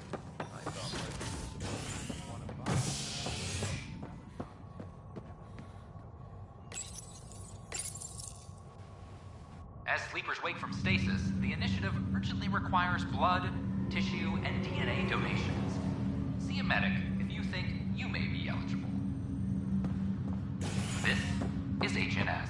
As sleepers wake from stasis, the initiative urgently requires blood, tissue, and DNA donations. See a medic if you think you may be eligible. This is HNS.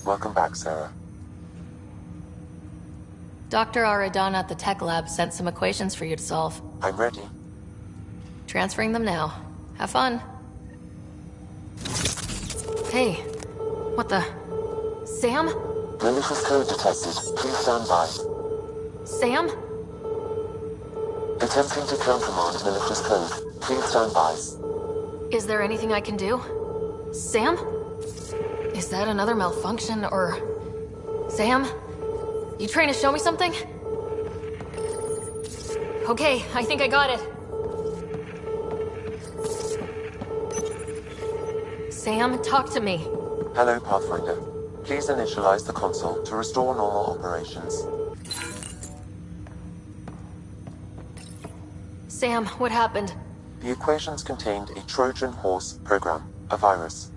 Welcome back, Sarah. Dr. Aradana at the tech lab sent some equations for you to solve. I'm ready. Transferring them now. Have fun. Hey, what the... Sam? Malicious code detected. Please stand by. Sam? Attempting to countermand malicious code. Please stand by. Is there anything I can do? Sam? Is that another malfunction, or... Sam? You trying to show me something? Okay, I think I got it. Sam, talk to me. Hello, Pathfinder. Please initialize the console to restore normal operations. Sam, what happened? The equations contained a Trojan horse program, a virus,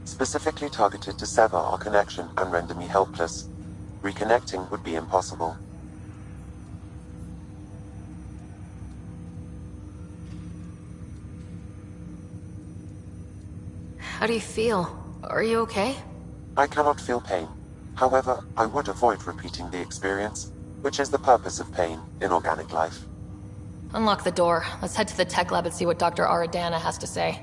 specifically targeted to sever our connection and render me helpless. Reconnecting would be impossible. How do you feel? Are you okay? I cannot feel pain. However, I would avoid repeating the experience, which is the purpose of pain in organic life. Unlock the door. Let's head to the tech lab and see what Dr. Aradana has to say.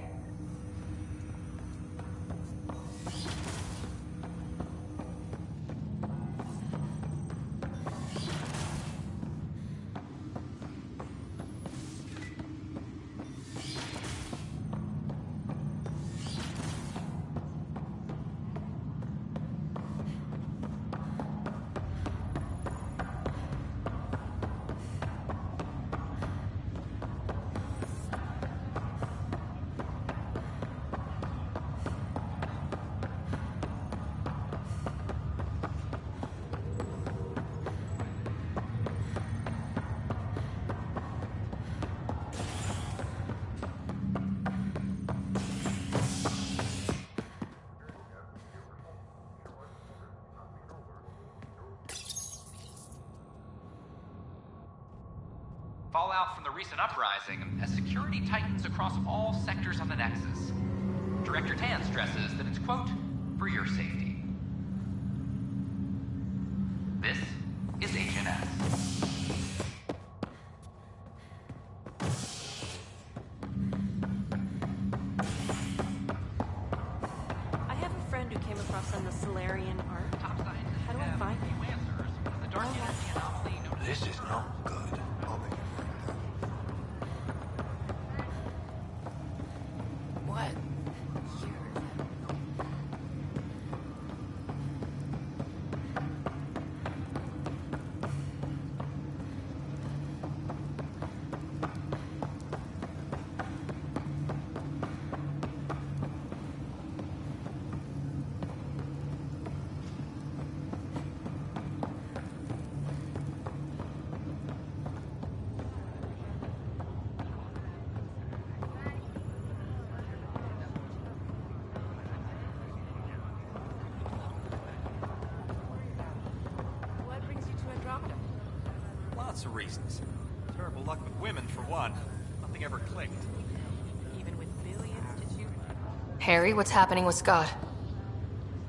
Fallout from the recent uprising as security tightens across all sectors on the Nexus. Director Tan stresses that it's, quote, for your safety. This is Agent S. I have a friend who came across some of the Solarian art. How do I find him? This is not good. What? What brings you to Andromeda? Lots of reasons. Terrible luck with women, for one. Nothing ever clicked. Even with billions to choose. Harry, what's happening with Scott?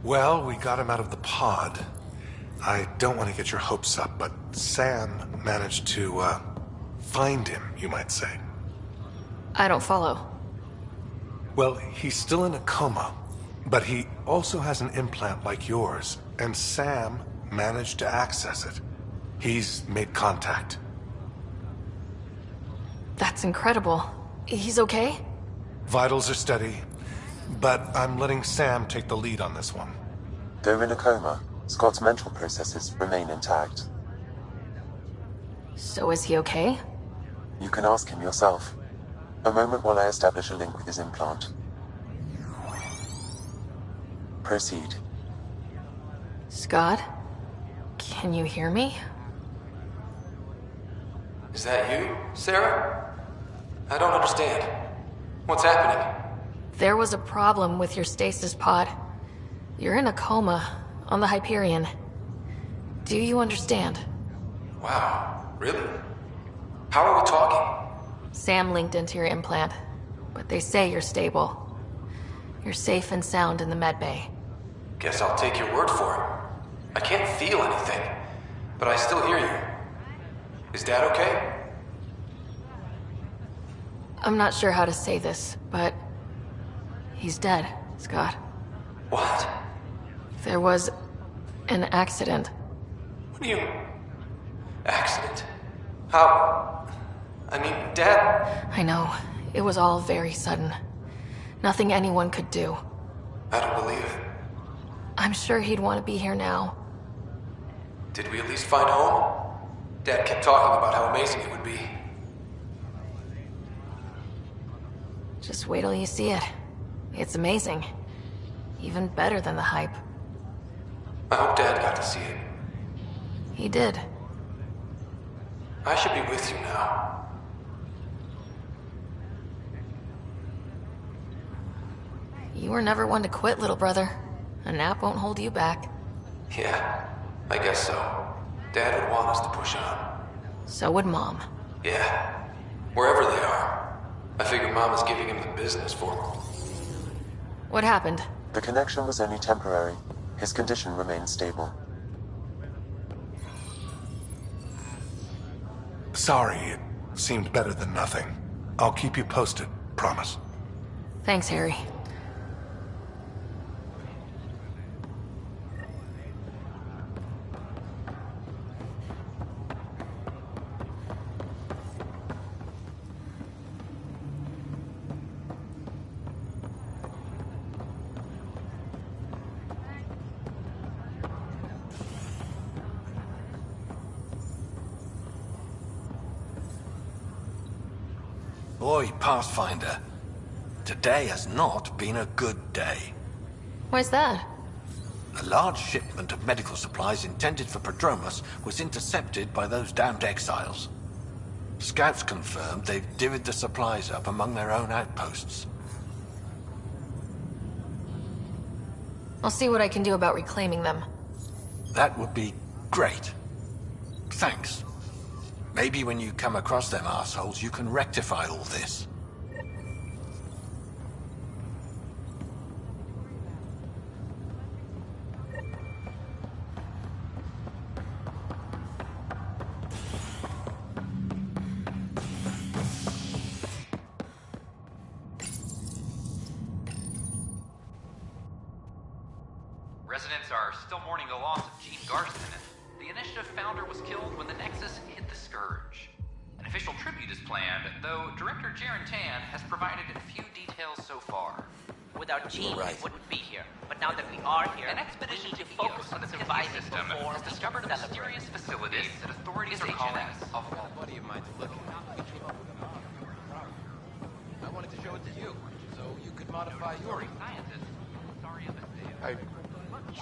Well, we got him out of the pod. I don't want to get your hopes up, but Sam managed to, find him, you might say. I don't follow. Well, he's still in a coma, but he also has an implant like yours, and Sam managed to access it. He's made contact. That's incredible. He's okay? Vitals are steady, but I'm letting Sam take the lead on this one. Though in a coma, Scott's mental processes remain intact. So is he okay? You can ask him yourself. A moment while I establish a link with his implant. Proceed. Scott? Can you hear me? Is that you, Sarah? I don't understand. What's happening? There was a problem with your stasis pod. You're in a coma on the Hyperion. Do you understand? Wow, really? How are we talking? Sam linked into your implant, but they say you're stable. You're safe and sound in the medbay. Guess I'll take your word for it. I can't feel anything, but I still hear you. Is Dad okay? I'm not sure how to say this, but he's dead, Scott. What? There was An accident. What do you... Accident? How... I mean, Dad... I know. It was all very sudden. Nothing anyone could do. I don't believe it. I'm sure he'd want to be here now. Did we at least find home? Dad kept talking about how amazing it would be. Just wait till you see it. It's amazing. Even better than the hype. I hope Dad got to see it. He did. I should be with you now. You were never one to quit, little brother. A nap won't hold you back. Yeah, I guess so. Dad would want us to push on. So would Mom. Yeah, wherever they are. I figure Mama's giving him the business for him. What happened? The connection was only temporary. His condition remained stable. Sorry, it seemed better than nothing. I'll keep you posted, promise. Thanks, Harry. Boy, Pathfinder, today has not been a good day. Why's that? A large shipment of medical supplies intended for Prodromus was intercepted by those damned exiles. Scouts confirmed they've divvied the supplies up among their own outposts. I'll see what I can do about reclaiming them. That would be great. Thanks. Maybe when you come across them assholes, you can rectify all this. Residents are still mourning the loss of Gene Garson. The Initiative founder was killed when the Nexus hit the Scourge. An official tribute is planned, though Director Jaren Tan has provided few details so far. Without Gene, we wouldn't be here. But now that we are here, An expedition we need to to focus on the surviving system before has we discovered a celebrate. mysterious facility that authorities are calling A buddy of mine's looking. I wanted to show it to you, so you could modify yours. scientist. Sorry of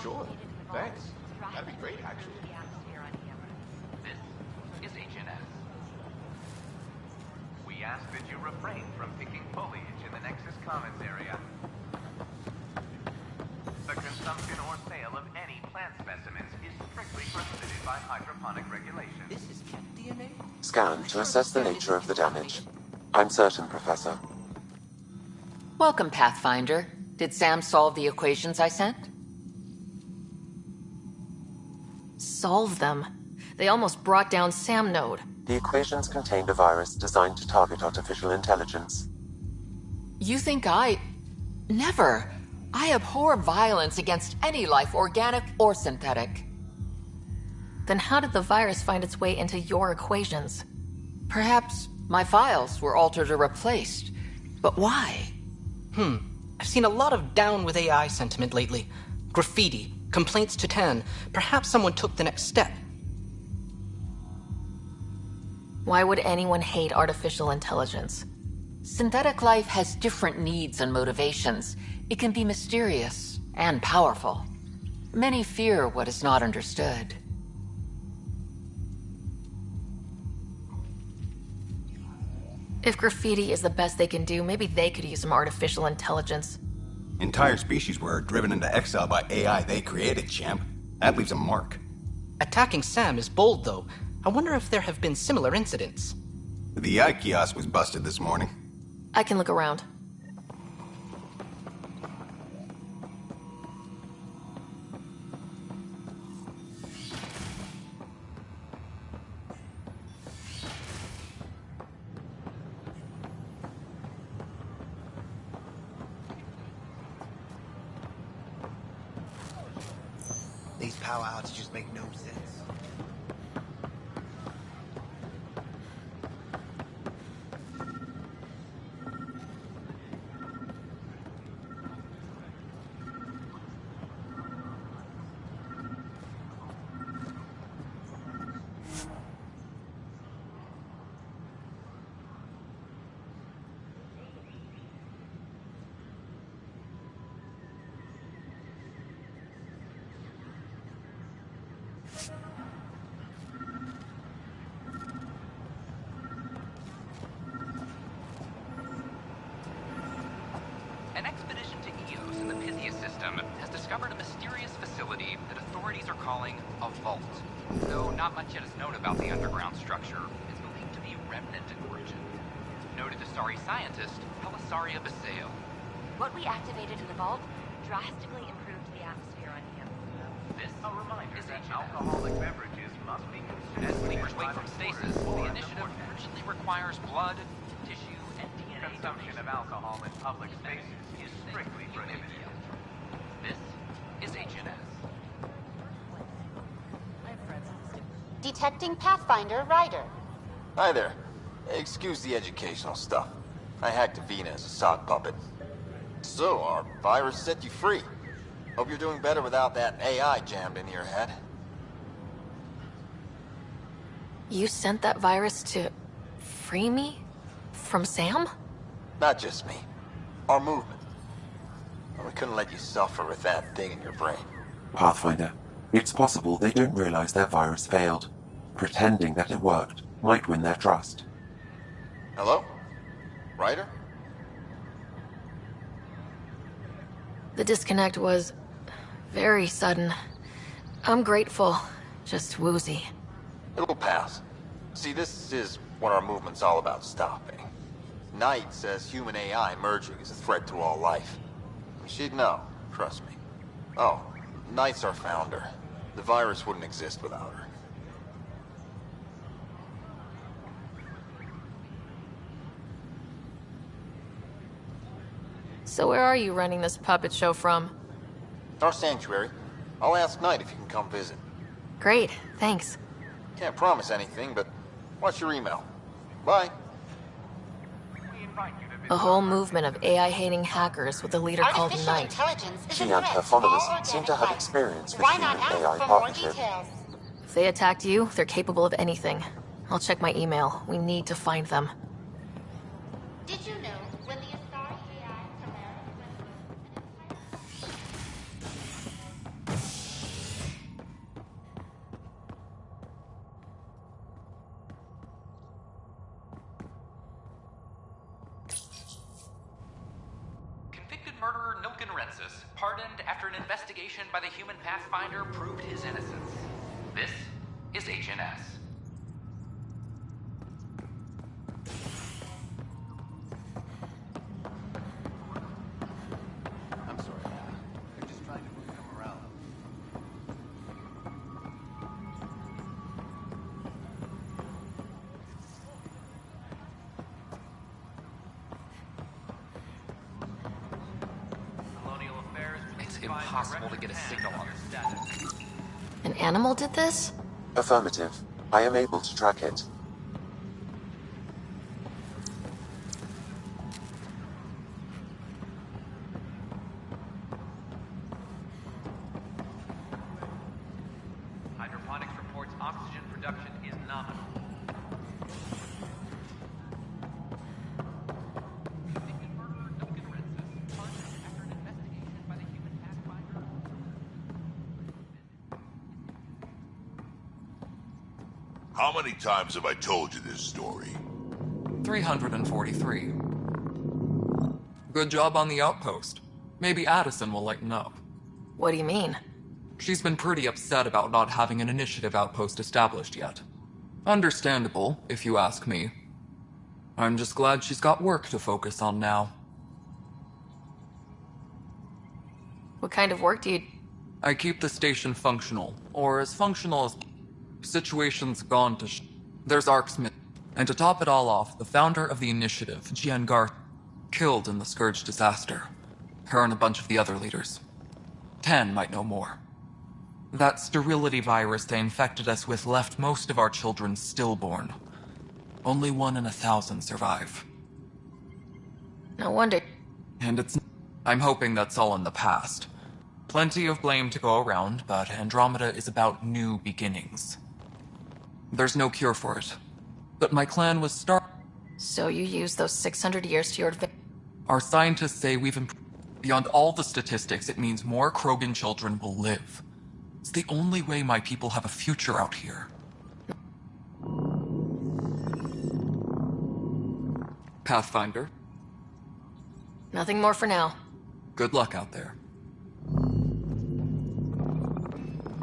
Sure. Thanks. That'd be great, actually. This is HNS. We ask that you refrain from picking foliage in the Nexus Commons area. The consumption or sale of any plant specimens is strictly prohibited by hydroponic regulations. This is cat DNA? Scan to assess the nature of the damage. I'm certain, Professor. Welcome, Pathfinder. Did Sam solve the equations I sent? Solve them? They almost brought down Sam Node. The equations contained a virus designed to target artificial intelligence. You think Never. I abhor violence against any life, organic or synthetic. Then how did the virus find its way into your equations? Perhaps my files were altered or replaced. But why? I've seen a lot of down with AI sentiment lately. Graffiti, complaints to Tan. Perhaps someone took the next step. Why would anyone hate artificial intelligence? Synthetic life has different needs and motivations. It can be mysterious and powerful. Many fear what is not understood. If graffiti is the best they can do, maybe they could use some artificial intelligence. Entire species were driven into exile by AI they created, champ. That leaves a mark. Attacking Sam is bold, though. I wonder if there have been similar incidents. The VI kiosk was busted this morning. I can look around. power outages make no sense. An expedition to Eos in the Pythia system has discovered a mysterious facility that authorities are calling a vault. Though not much yet is known about the underground structure, it's believed to be remnant in origin. Noted Asari scientist Pelisaria Baseo. What we activated in the vault drastically improved the atmosphere on Eos. This A reminder is that HNS. alcoholic beverages must be consumed As sleepers within wake from 5 stasis, quarters the or initiative beforehand. urgently requires blood, tissue, and DNA Consumption of alcohol in public spaces is strictly prohibited. This is HNS. Detecting Pathfinder Ryder. Hi there. Excuse the educational stuff. I hacked Avina as a sock puppet. So, our virus set you free. Hope you're doing better without that AI jammed into your head. You sent that virus to free me? From Sam? Not just me. Our movement. We couldn't let you suffer with that thing in your brain. Pathfinder, it's possible they don't realize their virus failed. Pretending that it worked might win their trust. Hello? Ryder? The disconnect was very sudden. I'm grateful, just woozy. It'll pass. See, this is what our movement's all about stopping. Knight says human AI merging is a threat to all life. She'd know, trust me. Oh, Knight's our founder. The virus wouldn't exist without her. So where are you running this puppet show from? Our sanctuary. I'll ask Knight if you can come visit. Great, thanks. Can't promise anything, but watch your email. Bye. A whole movement of AI-hating hackers with a leader called Artificial Knight. intelligence is She a and threat her to all followers organic seem to have life. experience with Why not human ask AI for more partnership. details? If they attacked you, they're capable of anything. I'll check my email. We need to find them. Did you know when the Asari AI Polaris Convicted murderer Nilken Rensis, pardoned after an investigation by the human Pathfinder proved his innocence. This is HNS. I'm sorry, Anna. They're just trying to move your morale up. Colonial Affairs It's impossible to get a signal on this status. An animal did this? Affirmative. I am able to track it. Hydroponics reports oxygen production is nominal. Convicted murderer Nilken Rensis, pardoned after an investigation by the human Pathfinder. How many times have I told you this story? 343. Good job on the outpost. Maybe Addison will lighten up. What do you mean? She's been pretty upset about not having an initiative outpost established yet. Understandable, if you ask me. I'm just glad she's got work to focus on now. What kind of work do you... I keep the station functional, or as functional as... Situation's gone to There's Arksmith. And to top it all off, the founder of the initiative, Jian Garth, killed in the Scourge disaster. Her and a bunch of the other leaders. 10 might know more. That sterility virus they infected us with left most of our children stillborn. Only 1 in 1,000 survive. No wonder. And I'm hoping that's all in the past. Plenty of blame to go around, but Andromeda is about new beginnings. There's no cure for it. But my clan was So you used those 600 years to your advantage? Our scientists say we've improved. Beyond all the statistics, it means more Krogan children will live. It's the only way my people have a future out here. Pathfinder. Nothing more for now. Good luck out there.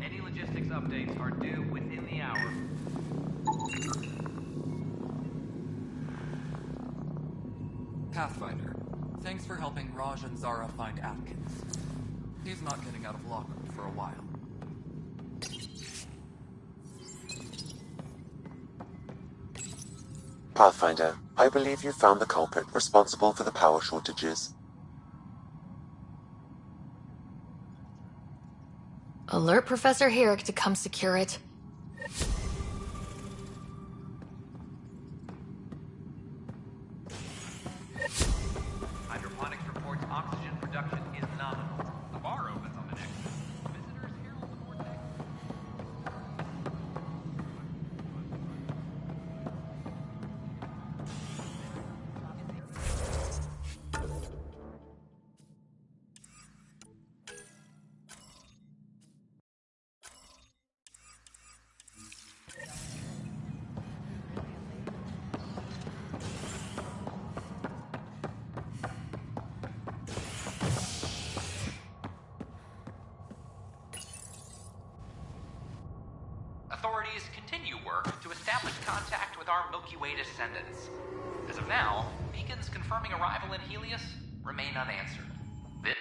Any logistics updates are due within the hour. Pathfinder, thanks for helping Raj and Zara find Atkins. He's not getting out of lockup for a while. Pathfinder, I believe you found the culprit responsible for the power shortages. Alert Professor Herrick to come secure it. Hydroponics reports oxygen production is nominal. The bar opens on the next. Visitors herald the vortex. Authorities continue work to establish contact with our Milky Way descendants. As of now, beacons confirming arrival in Helios remain unanswered. This